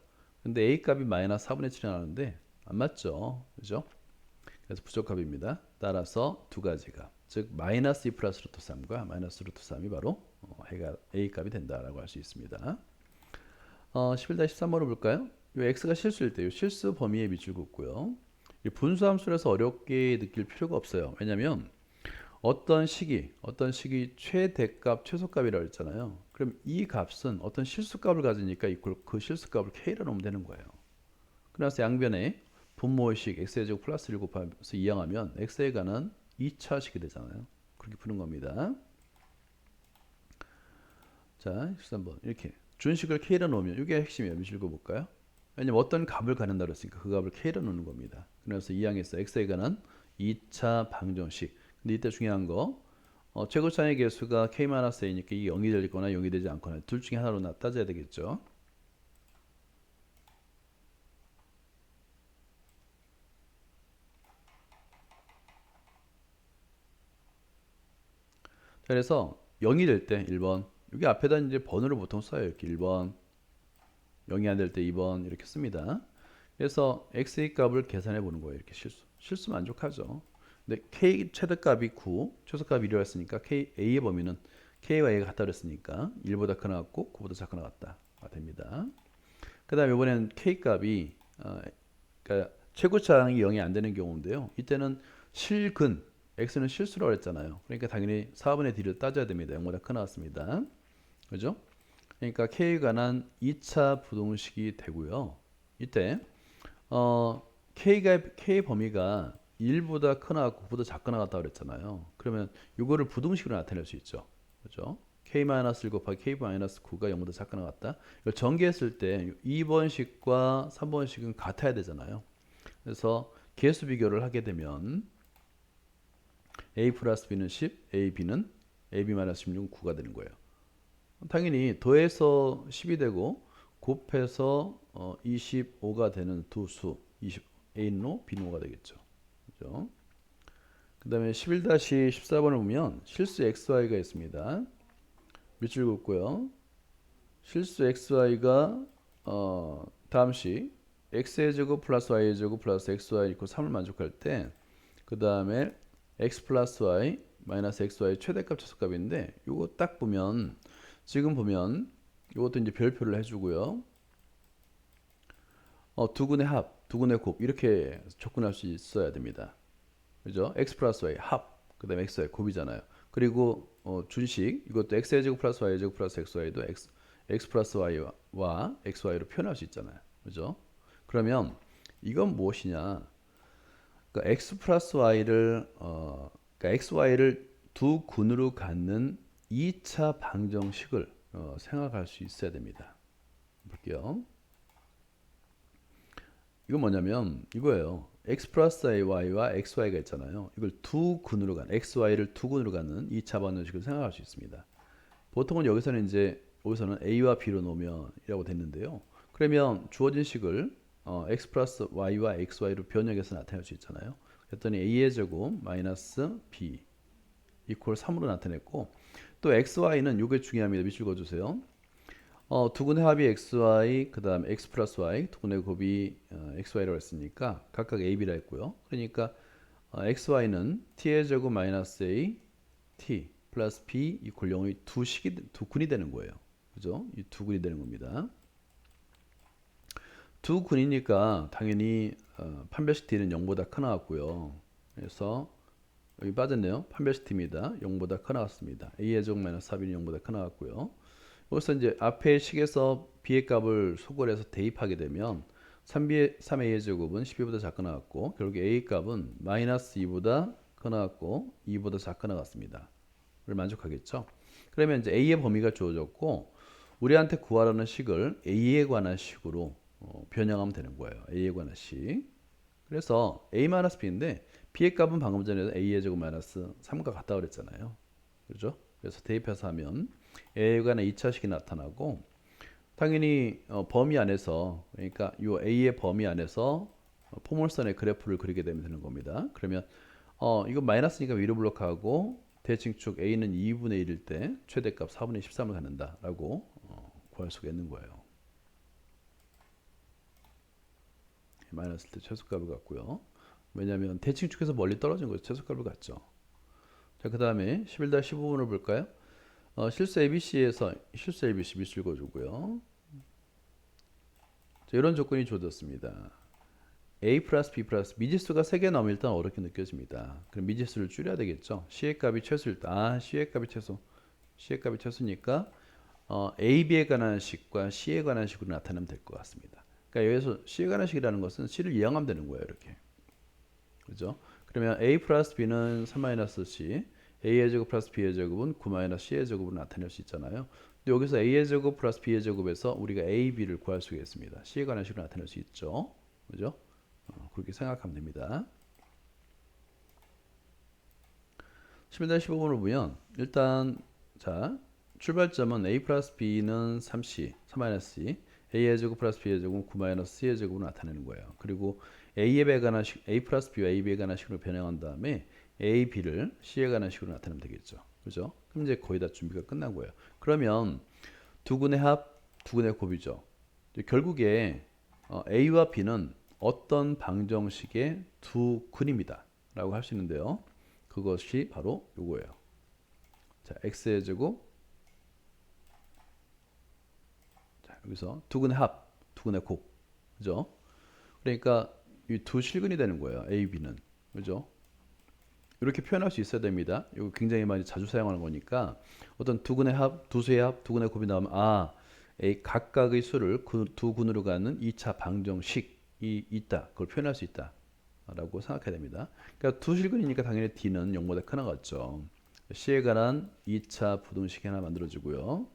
근데 a 값이 마이너스 4분의 7이 나오는데 안 맞죠, 그죠? 그래서 부적합입니다. 따라서 두 가지 값, 즉 마이너스 2 플러스 루트 3과 마이너스 루트 3이 바로 해가 a 값이 된다라고 할 수 있습니다. 11-13번을 볼까요? 이 x가 실수일 때 이 실수 범위에 밑줄 긋고요. 이 분수함수라서 어렵게 느낄 필요가 없어요. 왜냐하면 어떤 시기 최대값, 최소값이라고 했잖아요. 그럼 이 값은 어떤 실수값을 가지니까 그 실수값을 k로 놓으면 되는 거예요. 그래서 양변에 분모의식 x의 제곱 플러스 1 곱하면서 이항하면 x에 관한 2차식이 되잖아요. 그렇게 푸는 겁니다. 자, 13번 이렇게 준식을 k로 놓으면 이게 핵심이에요. 밑줄 그어볼까요? 왜냐면 어떤 값을 가는다고 했으니까 그 값을 k로 놓는 겁니다. 그래서 이항에서 x에 관한 2차 방정식. 근데 이때 중요한 거 최고차의 개수가 k-a니까 이게 0이 되거나 0이 되지 않거나 둘 중에 하나로 따져야 되겠죠. 그래서 0이 될 때 1번, 여기 앞에다 이제 번호를 보통 써요. 이렇게 1번, 0이 안 될 때 2번 이렇게 씁니다. 그래서 x의 값을 계산해 보는 거예요. 이렇게 실수 만족하죠. 근데 k 최대값이 9, 최소값이 1이라 했으니까 a의 범위는 k와 a가 같다 그랬으니까 1보다 크나 같고 9보다 작거나 같다 됩니다. 그 다음에 이번에는 k 값이 그러니까 최고차항이 0이 안 되는 경우인데요. 이때는 실근, x는 실수라고 했잖아요. 그러니까 당연히 4분의 d를 따져야 됩니다. 0보다 크 나왔습니다. 그죠? 그러니까 k에 관한 2차 부동식이 되고요. 이때 k 범위가 1보다 크나 같고 9보다 작거나 같다 그랬잖아요. 그러면 이거를 부동식으로 나타낼 수 있죠. 그죠? k-1 곱하기 k-9가 0보다 작거나 같다. 이걸 전개했을 때 2번식과 3번식은 같아야 되잖아요. 그래서 개수 비교를 하게 되면 a 플러스 b는 10, ab는 ab 마이너스 16은 9가 되는 거예요. 당연히 더해서 10이 되고 곱해서 25가 되는 두 수, A는 5, B는 5가 되겠죠. 그죠? 그 다음에 11-14번을 보면 실수 XY가 있습니다. 밑줄 긋고요. 실수 XY가 다음식 X의 제곱 플러스 Y의 제곱 플러스 XY 이퀄 3을 만족할 때 그 다음에 X 플러스 Y 마이너스 XY 최대값 최소값인데 이거 딱 보면 지금 보면 이것도 이제 별표를 해주고요. 두근의 합, 두근의 곱 이렇게 접근할 수 있어야 됩니다. 그죠? x 플러스 y 합, 그 다음에 xy 곱이잖아요. 그리고 준식 이것도 x의 제곱 플러스 y의 제곱 플러스 xy도 x 플러스 y와 xy로 표현할 수 있잖아요. 그죠? 그러면 이건 무엇이냐? 그러니까 x 플러스 y를 그러니까 xy를 두 근으로 갖는 2차 방정식을 생각할 수 있어야 됩니다. 볼게요. 이건 뭐냐면 이거예요. x 플러스 ay와 xy가 있잖아요. 이걸 두 근으로 가는 xy를 두 근으로 가는 2차 방정식을 생각할 수 있습니다. 보통은 여기서는 a와 b로 놓으면 이라고 됐는데요. 그러면 주어진 식을 x 플러스 y와 xy로 변형해서 나타낼 수 있잖아요. 그랬더니 a의 제곱 마이너스 b 이퀄 3으로 나타냈고 또 xy는 요게 중요합니다. 밑줄 그어주세요. 두근의 합이 xy 그 다음 x 플러스 y 두근의 곱이 xy라고 했으니까 각각 a, b라 했고요. 그러니까 xy는 t의 제곱 마이너스 a t 플러스 b 이퀄 0이 두 근이 되는 거예요. 그죠? 이 두 근이 되는 겁니다. 두 근이니까 당연히 판별식 t는 0보다 커 나왔고요. 그래서 여기 빠졌네요. 판별식 t입니다. 0보다 커 나왔습니다. a의 제곱 마이너스 4b는 0보다 커 나왔고요. 여기서 이제 앞에 식에서 b의 값을 소거해서 대입하게 되면 3a의 제곱은 12보다 작게 나왔고 결국 a 값은 마이너스 2보다 커 나왔고 2보다 작게 나왔습니다. 를 만족하겠죠. 그러면 이제 a의 범위가 주어졌고 우리한테 구하라는 식을 a에 관한 식으로 변형하면 되는 거예요. a에 관한 식. 그래서 a-b인데 b의 값은 방금 전에 a의 제곱 마이너스 3과 같다고 그랬잖아요. 그렇죠? 그래서 대입해서 하면 a에 관한 2차식이 나타나고 당연히 범위 안에서 그러니까 이 a의 범위 안에서 포물선의 그래프를 그리게 되는 겁니다. 그러면 이거 마이너스니까 위로 블록하고 대칭축 a는 2분의 1일 때 최대값 4분의 13을 갖는다라고 구할 수가 있는 거예요. 마이너스일 때 최소값을 갖고요. 왜냐하면 대칭축에서 멀리 떨어진 거죠. 최소값을 갖죠. 자, 그 다음에 11-15번을 볼까요? 실수 ABC에서 실수 ABC 밑줄 그어주고요. 자, 이런 조건이 주어졌습니다. A 플러스 B 플러스 미지수가 3개 나오면 일단 어렵게 느껴집니다. 그럼 미지수를 줄여야 되겠죠. C의 값이 최소일 때 C의 값이 최소 C의 값이 최소니까 A, B에 관한 식과 C에 관한 식으로 나타내면 될 것 같습니다. 그러니까 여기서 C에 관한 식이라는 것은 C를 이항하면 되는 거예요. 이렇게. 그죠? 그러면 A 플러스 B는 3-C A의 제곱 플러스 B의 제곱은 9-C의 제곱으로 나타낼 수 있잖아요. 근데 여기서 A의 제곱 플러스 B의 제곱에서 우리가 A, B를 구할 수 있습니다. C에 관한 식으로 나타낼 수 있죠. 그죠? 그렇게 생각하면 됩니다. 11-15번을 보면 일단 자 출발점은 A 플러스 B는 3C, 3-C A의 제곱 플러스 B의 제곱은 9-C의 제곱으로 나타내는 거예요. 그리고 A에 관한 식, A 플러스 B와 AB에 관한 식으로 변형한 다음에 A, B를 C에 관한 식으로 나타내면 되겠죠. 그죠? 그럼 이제 거의 다 준비가 끝난 거예요. 그러면 두 근의 합, 두 근의 곱이죠. 결국에 A와 B는 어떤 방정식의 두 근입니다. 라고 할 수 있는데요. 그것이 바로 요거예요. 자, x의 제곱. 자, 여기서 두 근의 합, 두 근의 곱. 그죠? 그러니까 이 두 실근이 되는 거예요. A, B는. 그죠? 이렇게 표현할 수 있어야 됩니다. 이거 굉장히 많이 자주 사용하는 거니까 어떤 두 근의 합, 두 수의 합, 두 근의 곱이 나오면 A 각각의 수를 그 두 근으로 가는 2차 방정식이 있다. 그걸 표현할 수 있다. 라고 생각해야 됩니다. 그러니까 두 실근이니까 당연히 D는 0보다 크 나갔죠. C에 관한 2차 부등식이 하나 만들어지고요.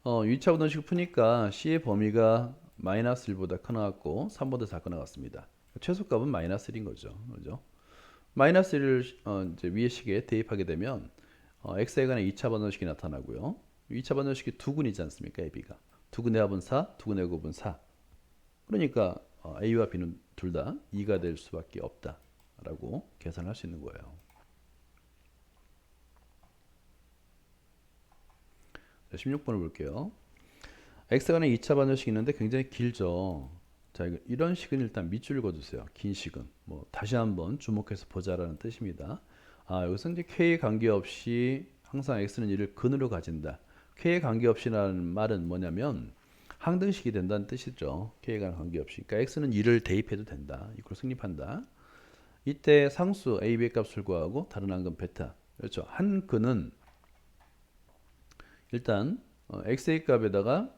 어, 2차 부등식을 푸니까 C의 범위가 마이너스 1보다 크 나갔고 3보다 작게 나갔습니다. 최소값은 마이너스 1인 거죠. 그죠? 마이너스 1을 이제 위의 식에 대입하게 되면 x에 관한 2차 반응식이 나타나고요. 2차 반응식이 두 근이지 않습니까? AB가. 두 근의 합은 4, 두 근의 곱은 4. 그러니까 A와 B는 둘 다 2가 될 수밖에 없다라고 계산할 수 있는 거예요. 16번을 볼게요. x에 관한 2차 반응식이 있는데 굉장히 길죠. 자, 이런 식은 일단 밑줄 그어주세요. 긴 식은. 뭐 다시 한번 주목해서 보자라는 뜻입니다. 여기서 이제 k에 관계없이 항상 x는 1을 근으로 가진다. k에 관계없이라는 말은 뭐냐면 항등식이 된다는 뜻이죠. k에 관한 관계없이. 그러니까 x는 1을 대입해도 된다. 이걸 성립한다. 이때 상수 a, b의 값을 구하고 다른 항근 베타. 그렇죠. 한 근은 일단 x의 값에다가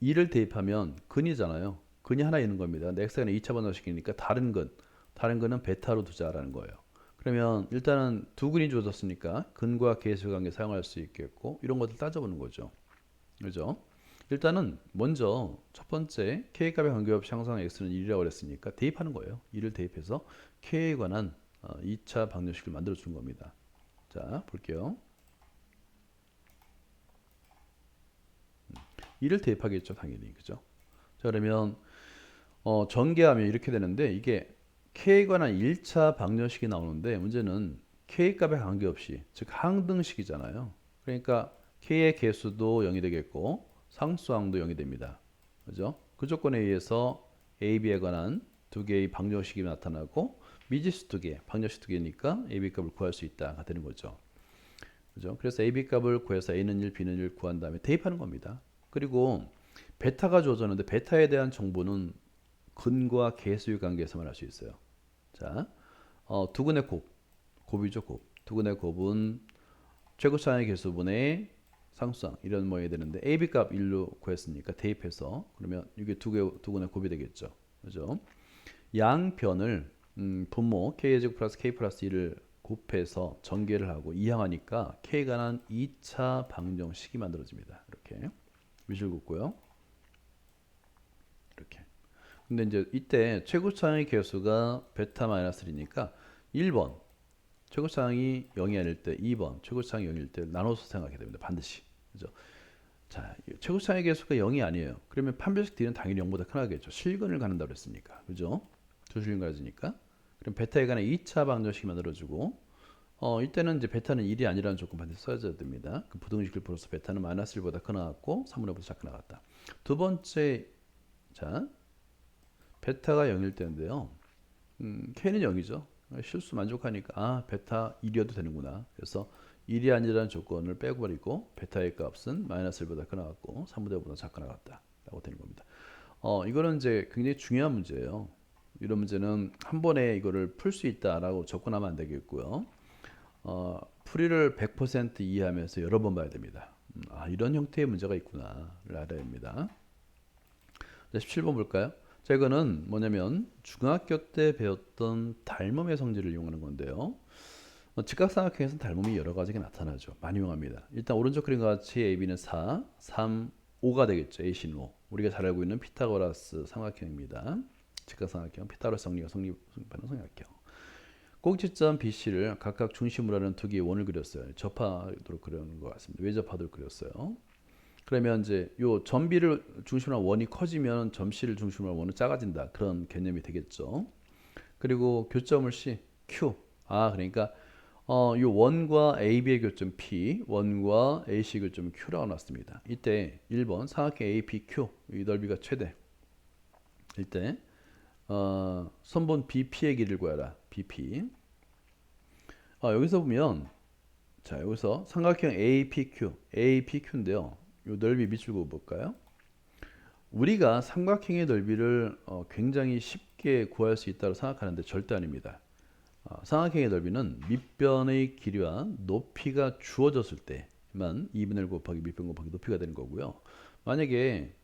2를 대입하면 근이잖아요. 근이 하나 있는 겁니다. 근데 x는 2차 반응식이니까 다른 근은 베타로 두자라는 거예요. 그러면 일단은 두 근이 주어졌으니까 근과 계수 관계 사용할 수 있겠고 이런 것들 따져보는 거죠. 그죠? 일단은 먼저 첫 번째 k값에 관계없이 항상 x는 1이라고 그랬으니까 대입하는 거예요. 2를 대입해서 k에 관한 2차 방정식을 만들어 준 겁니다. 자, 볼게요. 2를 대입하겠죠, 당연히. 그죠? 자, 그러면 전개하면 이렇게 되는데 이게 K에 관한 1차 방정식이 나오는데 문제는 K 값에 관계없이 즉 항등식이잖아요. 그러니까 K의 개수도 0이 되겠고 상수항도 0이 됩니다. 그죠? 그 조건에 의해서 A, B에 관한 두 개의 방정식이 나타나고 미지수 두 개, 방정식 두 개니까 A, B 값을 구할 수 있다가 되는 거죠. 그죠? 그래서 A, B 값을 구해서 A는 1, B는 1 구한 다음에 대입하는 겁니다. 그리고 베타가 주어졌는데 베타에 대한 정보는 근과 계수의 관계에서만 알 수 있어요. 자, 두근의 곱이죠, 곱. 두근의 곱은 최고차항의 개수분의 상수항 이런 모양이 되는데 AB 값 1로 구했으니까 대입해서 그러면 이게 두근의 곱이 되겠죠. 그죠? 양변을 분모 K제곱 플러스 K 플러스 1을 곱해서 전개를 하고 이항하니까 K가 난 2차 방정식이 만들어집니다. 이렇게 위줄 긋고요. 이렇게. 근데 이제 이때 최고차항의 개수가 베타 마이너스 1이니까 1번 최고차항이 0이 아닐 때 2번 최고차항이 0일 때 나눠서 생각해야 됩니다. 반드시. 그죠? 자, 최고차항의 개수가 0이 아니에요. 그러면 판별식 D는 당연히 0보다 크나겠죠. 실근을 갖는다고 그랬으니까. 그죠? 두 실근 가지니까. 그럼 베타에 관한 2차 방정식이 만들어지고 이때는 이제 베타는 1이 아니라는 조건 반드시 써야 됩니다. 그 부등식을 풀어서 베타는 마이너스 1보다 크 나갔고 3분의 5보다 작게 나갔다. 두 번째 자 베타가 0일 때인데요. K는 0이죠. 실수 만족하니까 베타 1이어도 되는구나. 그래서 1이 아니라는 조건을 빼고 버리고 베타의 값은 마이너스 1보다 크 나갔고 3분의 5보다 작게 나갔다. 라고 되는 겁니다. 이거는 이제 굉장히 중요한 문제예요. 이런 문제는 한 번에 이거를 풀 수 있다라고 접근하면 안 되겠고요. 풀이를 100% 이해하면서 여러 번 봐야 됩니다. 이런 형태의 문제가 있구나를 알아야 됩니다. 자, 17번 볼까요? 자, 이거는 뭐냐면 중학교 때 배웠던 닮음의 성질을 이용하는 건데요. 직각삼각형에서는 닮음이 여러 가지가 나타나죠. 많이 이용합니다. 일단 오른쪽 그림과 같이 AB는 4, 3, 5가 되겠죠. AC는 5. 우리가 잘 알고 있는 피타고라스 삼각형입니다. 직각삼각형, 피타고라스 정리가 성립하는 삼각형. 꼭지점 BC를 각각 중심으로 하는 두 개의 원을 그렸어요. 접하도록 그리는 것 같습니다. 외접하도록 그렸어요. 그러면 이제 요 점비를 중심으로 한 원이 커지면 점C를 중심으로 한 원은 작아진다. 그런 개념이 되겠죠. 그리고 교점을 C, Q. 그러니까 요 원과 AB의 교점 P, 원과 AC 교점 Q라고 놨습니다. 이때 1번 삼각형 APQ 이 넓이가 최대. 이때 선본 BP의 길이를 구하라. BP. 여기서 보면 자 여기서 삼각형 APQ인데요. 요 넓이 밑줄 그어 볼까요? 우리가 삼각형의 넓이를 굉장히 쉽게 구할 수 있다고 생각하는데 절대 아닙니다. 삼각형의 넓이는 밑변의 길이와 높이가 주어졌을 때만 2분의 1 곱하기 밑변 곱하기 높이가 되는 거고요. 만약에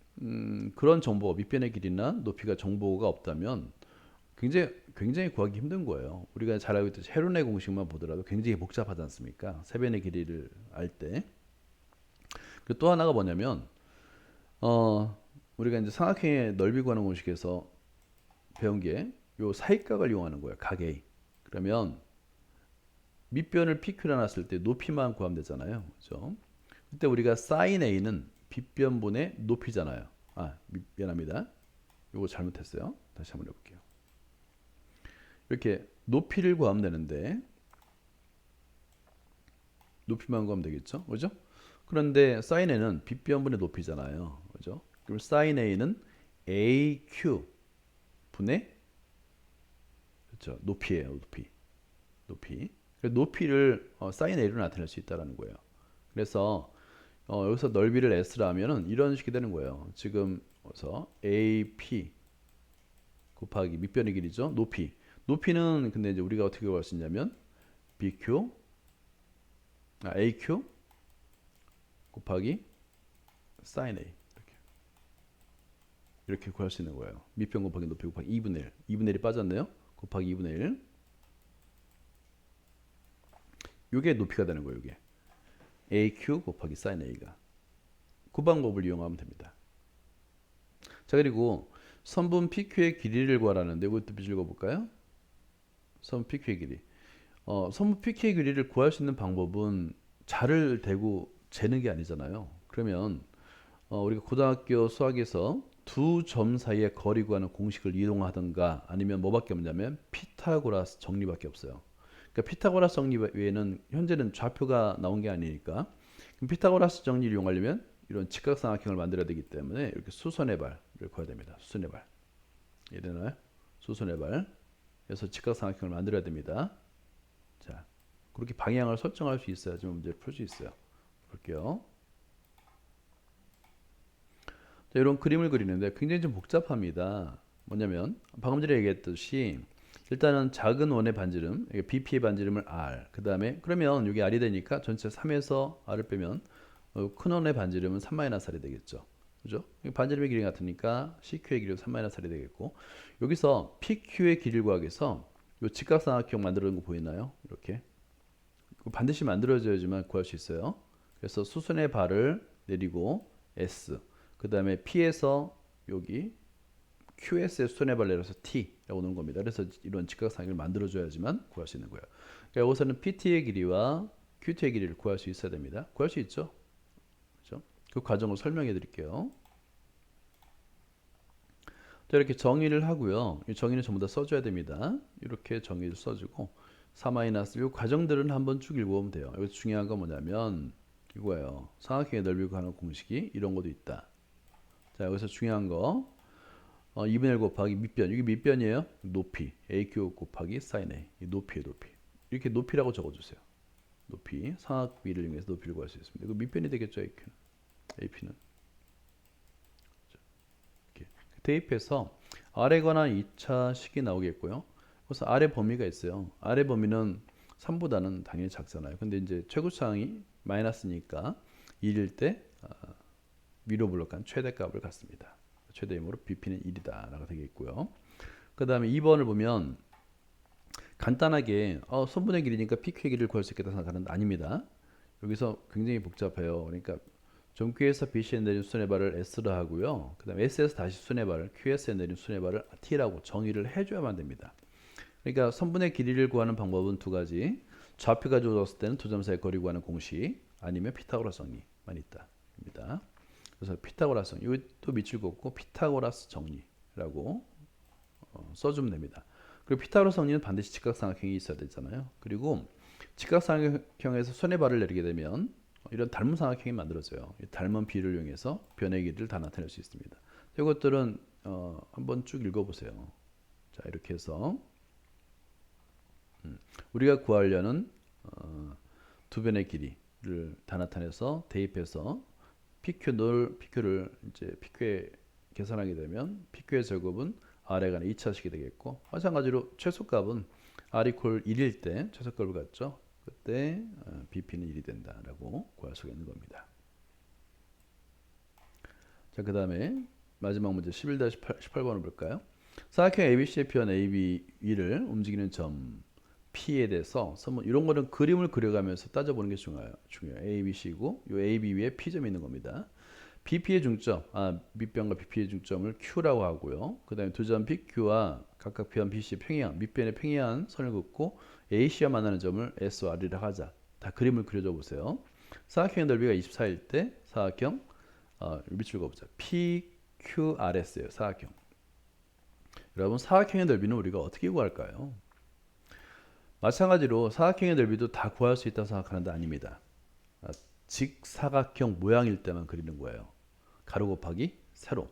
그런 정보가 밑변의 길이나 높이가 정보가 없다면 굉장히 구하기 힘든 거예요. 우리가 잘 알고 있듯이 헤론의 공식만 보더라도 굉장히 복잡하지 않습니까? 세변의 길이를 알 때. 또 하나가 뭐냐면 우리가 이제 삼각형의 넓이 구하는 공식에서 배운 게 요 사이각을 이용하는 거예요. 각 A. 그러면 밑변을 PQ로 놨을 때 높이만 구하면 되잖아요. 그죠? 그때 우리가 sin A는 빗변분의 높이잖아요. 미안합니다. 요거 잘못했어요. 다시 한번 해볼게요. 이렇게 높이를 구하면 되는데 높이만 구하면 되겠죠? 그죠? 그런데 sin A는 빗변분의 높이잖아요. 그죠? 그럼 sin A는 AQ 분의 그렇죠? 높이예요. 높이. 높이를 sin A로 나타낼 수 있다는 거예요. 그래서 여기서 넓이를 S라 하면은 이런 식이 되는 거예요. 지금 그래서 AP 곱하기 밑변의 길이죠. 높이는 근데 이제 우리가 어떻게 구할 수 있냐면 AQ 곱하기 sin A 이렇게 구할 수 있는 거예요. 밑변 곱하기 높이 곱하기 2분의 1. 2분의 1이 빠졌네요. 곱하기 2분의 1. 이게 높이가 되는 거예요. 이게 AQ 곱하기 sin A가. 그 방법을 이용하면 됩니다. 자, 그리고 선분 PQ의 길이를 구하라는데 이것도 빗을 그어볼까요? 선분 PQ의 길이. 선분 PQ의 길이를 구할 수 있는 방법은 자를 대고 재는 게 아니잖아요. 그러면 우리가 고등학교 수학에서 두 점 사이의 거리 구하는 공식을 이용하든가 아니면 뭐밖에 없냐면 피타고라스 정리밖에 없어요. 그러니까 피타고라스 정리 외에는 현재는 좌표가 나온 게 아니니까 그럼 피타고라스 정리를 이용하려면 이런 직각삼각형을 만들어야 되기 때문에 이렇게 수선의 발을 구해야 됩니다. 수선의 발. 이해되나요? 수선의 발에서 직각삼각형을 만들어야 됩니다. 자, 그렇게 방향을 설정할 수 있어야지 문제를 풀 수 있어요. 볼게요. 자, 이런 그림을 그리는데 굉장히 좀 복잡합니다. 뭐냐면 방금 전에 얘기했듯이 일단은 작은 원의 반지름, BP의 반지름을 R, 그 다음에 그러면 여기 R이 되니까 전체 3에서 R을 빼면 큰 원의 반지름은 3-R이 되겠죠. 그죠? 반지름의 길이 같으니까 CQ의 길이도 3-R이 되겠고 여기서 PQ의 길이를 구하기 위해서 이 직각삼각형 만들어놓은 거 보이나요? 이렇게 반드시 만들어져야지만 구할 수 있어요. 그래서 수순의 발을 내리고 S 그 다음에 P에서 여기 QS의 수순의 발을 내려서 T라고 넣은 겁니다. 그래서 이런 직각삼각형을 만들어줘야지만 구할 수 있는 거예요. 그러니까 여기서는 PT의 길이와 QT의 길이를 구할 수 있어야 됩니다. 구할 수 있죠? 그렇죠? 그 과정을 설명해 드릴게요. 자, 이렇게 정의를 하고요. 이 정의는 전부 다 써줘야 됩니다. 이렇게 정의를 써주고 4-, 이 과정들은 한번 쭉 읽어보면 돼요. 여기서 중요한 건 뭐냐면 이거예요. 삼각형의 넓이를 구하는 공식이 이런 것도 있다. 자, 여기서 중요한 거 2분의 1 곱하기 밑변. 이게 밑변이에요. 높이. AQ 곱하기 sin A. 이 높이의 높이. 이렇게 높이라고 적어주세요. 높이. 삼각비를 이용해서 높이를 구할 수 있습니다. 이거 밑변이 되겠죠. AQ는. AP는. 이렇게 대입해서 R에 관한 2차 식이 나오겠고요. 그래서 R의 범위가 있어요. R의 범위는 3보다는 당연히 작잖아요. 근데 이제 최고차항이 마이너스니까 1일 때 위로 블록한 최대값을 갖습니다. 최대 힘으로 BP는 1이다 라고 되겠고요. 그 다음에 2번을 보면 간단하게 선분의 길이니까 PQ의 길이를 구할 수 있겠다 생각하는데 아닙니다. 여기서 굉장히 복잡해요. 그러니까 점Q에서 BC에 내린 수순의 발을 S로 하고요. 그 다음에 S에서 다시 수순의 발을 QS에 내린 수순의 발을 T라고 정의를 해줘야만 됩니다. 그러니까 선분의 길이를 구하는 방법은 두 가지. 좌표가 주어졌을 때는 두 점 사이 거리 구하는 공식 아니면 피타고라스 정리만 있다입니다. 그래서 피타고라스 정리, 이것도 밑줄 긋고 피타고라스 정리라고 써주면 됩니다. 그리고 피타고라스 정리는 반드시 직각삼각형이 있어야 되잖아요. 그리고 직각삼각형에서 손의 발을 내리게 되면 이런 닮은 삼각형이 만들어져요. 닮은 비를 이용해서 변의 길이를 다 나타낼 수 있습니다. 이것들은 한번 쭉 읽어보세요. 자, 이렇게 해서 우리가 구하려는 두 변의 길이를 다 나타내서 대입해서 PQ를 이제 PQ에 계산하게 되면 PQ의 제곱은 R에 관한 2차식이 되겠고 마찬가지로 최소값은 R 이퀄 1일 때 최소값을 갖죠. 그때 BP는 1이 된다라고 구할 수가 있는 겁니다. 자, 그 다음에 마지막 문제 11-18번을 볼까요? 사각형 ABC의 표현 AB를 움직이는 점 P에 대해서 이런 거는 그림을 그려가면서 따져보는 게 중요해요. ABC고 이 AB 위에 P점이 있는 겁니다. BP의 중점, 밑변과 BP의 중점을 Q라고 하고요. 그 다음에 두 점 PQ와 각각 표현 BC 평이한, 밑변의 평이한 선을 긋고 AC와 만나는 점을 S와 R이라고 하자. 다 그림을 그려줘 보세요. 사각형의 넓이가 24일 때 사각형 밑줄 그어보자. PQRS예요. 사각형. 여러분 사각형의 넓이는 우리가 어떻게 구할까요? 마찬가지로 사각형의 넓이도 다 구할 수 있다고 생각하는데 아닙니다. 직사각형 모양일 때만 그리는 거예요. 가로 곱하기 세로.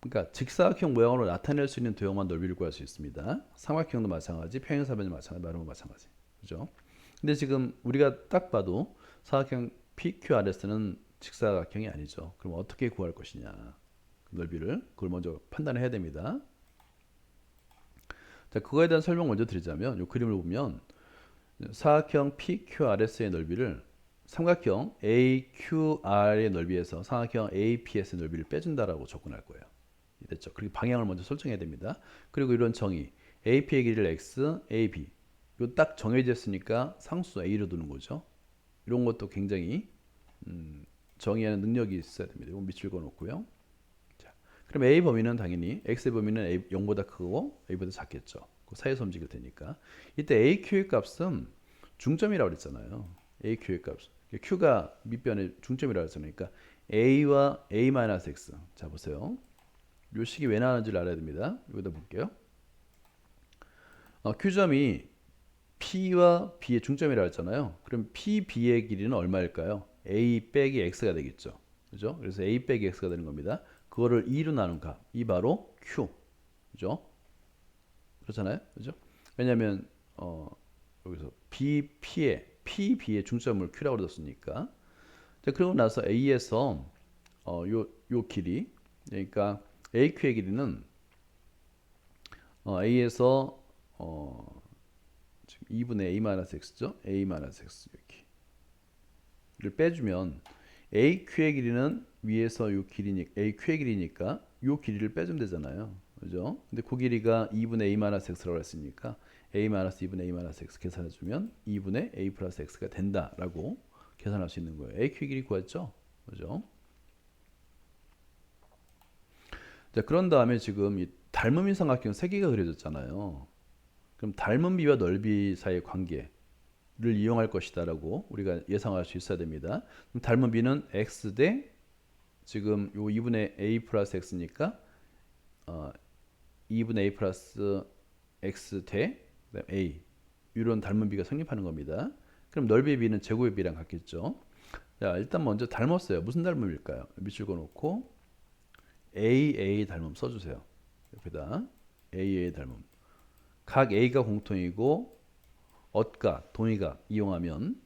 그러니까 직사각형 모양으로 나타낼 수 있는 도형만 넓이를 구할 수 있습니다. 삼각형도 마찬가지, 평행사변도 마찬가지, 마름도 마찬가지. 그죠? 근데 지금 우리가 딱 봐도 사각형 PQRS는 직사각형이 아니죠. 그럼 어떻게 구할 것이냐? 넓이를 그걸 먼저 판단해야 됩니다. 자, 그거에 대한 설명 먼저 드리자면 이 그림을 보면 사각형 PQRS의 넓이를 삼각형 AQR의 넓이에서 삼각형 APS의 넓이를 빼준다라고 접근할 거예요. 됐죠? 그리고 방향을 먼저 설정해야 됩니다. 그리고 이런 정의 AP의 길이를 X, AB 이거 딱 정해져 있으니까 상수 A로 두는 거죠. 이런 것도 굉장히 정의하는 능력이 있어야 됩니다. 이건 밑줄 그어놓고요. 자, 그럼 A 범위는 당연히 X의 범위는 0보다 크고 A보다 작겠죠. 그 사이에서 움직일 테니까 이때 AQ의 값은 중점이라고 그랬잖아요. AQ의 값 Q가 밑변의 중점이라고 했잖아요. 그러니까 A와 A-X. 자, 보세요. 요 식이 왜 나왔는지를 알아야 됩니다. 여기다 볼게요. Q점이 P와 B의 중점이라고 했잖아요. 그럼 P, B의 길이는 얼마일까요? A 빼기 X가 되겠죠. 그죠? 그래서 A 빼기 X가 되는 겁니다. 그거를 2로 나눈 값. 이 바로 Q. 그죠? 그렇잖아요. 그죠? 왜냐면 여기서 B, B의 중점을 Q라고 뒀으니까. 자, 그러고 나서 A에서 요 길이, 그러니까 AQ의 길이는 A에서 지금 2분의 A-X죠? A-X 여기를 빼주면 AQ의 길이는 위에서 요 길이니까 AQ의 길이니까 요 길이를 빼주면 되잖아요. 그죠? 근데 그 길이가 2분의 A-X라고 했으니까 A-2분의 A-X 계산해주면 2분의 A 플러스 X가 된다라고 계산할 수 있는 거예요. AQ 길이 구했죠? 그죠? 자, 그런 다음에 지금 이 닮음인 삼각형 세 개가 그려졌잖아요. 그럼 닮은 비와 넓이 사이의 관계를 이용할 것이다라고 우리가 예상할 수 있어야 됩니다. 그럼 닮은 비는 x 대 지금 요 2분의 a 플러스 x니까 2분의 a 플러스 x 대 그다음 a 이런 닮은 비가 성립하는 겁니다. 그럼 넓이의 비는 제곱의 비랑 같겠죠. 자, 일단 먼저 닮았어요. 무슨 닮음일까요? 밑줄 그어놓고 a 닮음 써주세요. 옆에다 a 닮음. 각 a가 공통이고 엇각, 동의각 이용하면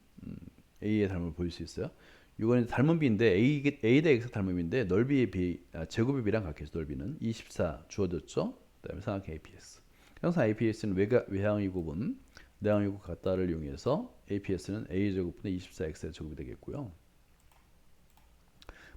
a의 닮음을 보일 수 있어요. 이거는 닮은 비인데 a 대 x 닮음인데 넓이의 비, 제곱의 비랑 같겠죠. 넓이는 24 주어졌죠. 그다음에 삼각형 APS. 항상 APS는 외항의 곱은 내항의 곱 같다를 이용해서 APS는 a 제곱분의 24x의 제곱이 되겠고요.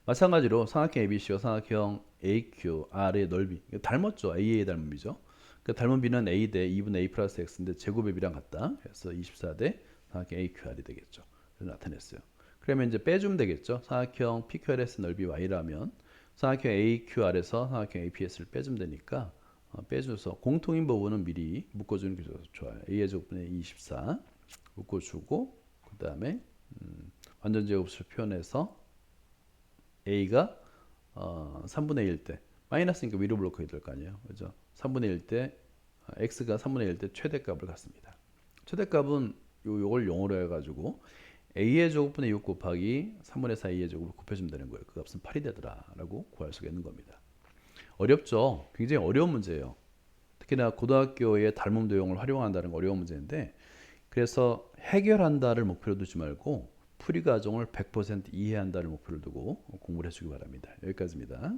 마찬가지로 삼각형 ABC와 삼각형 AQR의 넓이 닮았죠. AA 닮음이죠. 그 닮은 비는 A 대 2분의 A 플러스 X인데 제곱의 비랑 같다. 그래서 24 대 삼각형 AQR이 되겠죠. 그래서 나타냈어요. 그러면 이제 빼주면 되겠죠. 삼각형 PQRS 넓이 Y라면 삼각형 AQR에서 삼각형 APS를 빼주면 되니까 빼줘서 공통인 부분은 미리 묶어주는 게 좋아요. A의 제곱분의 24 묶어주고 그 다음에 완전 제곱수를 표현해서 A가 3분의 1 때 마이너스니까 위로 블록하게 될 거 아니에요. 그죠? 3분의 1 때 X가 3분의 1 때 최대값을 갖습니다. 최대값은 요걸 0으로 해가지고 A의 제곱분의 6 곱하기 3분의 4 A의 제곱을 곱해주면 되는 거예요. 그 값은 8이 되더라 라고 구할 수가 있는 겁니다. 어렵죠? 굉장히 어려운 문제예요. 특히나 고등학교의 닮음 도형을 활용한다는 거 어려운 문제인데 그래서 해결한다를 목표로 두지 말고 풀이 과정을 100% 이해한다를 목표로 두고 공부를 해주기 바랍니다. 여기까지입니다.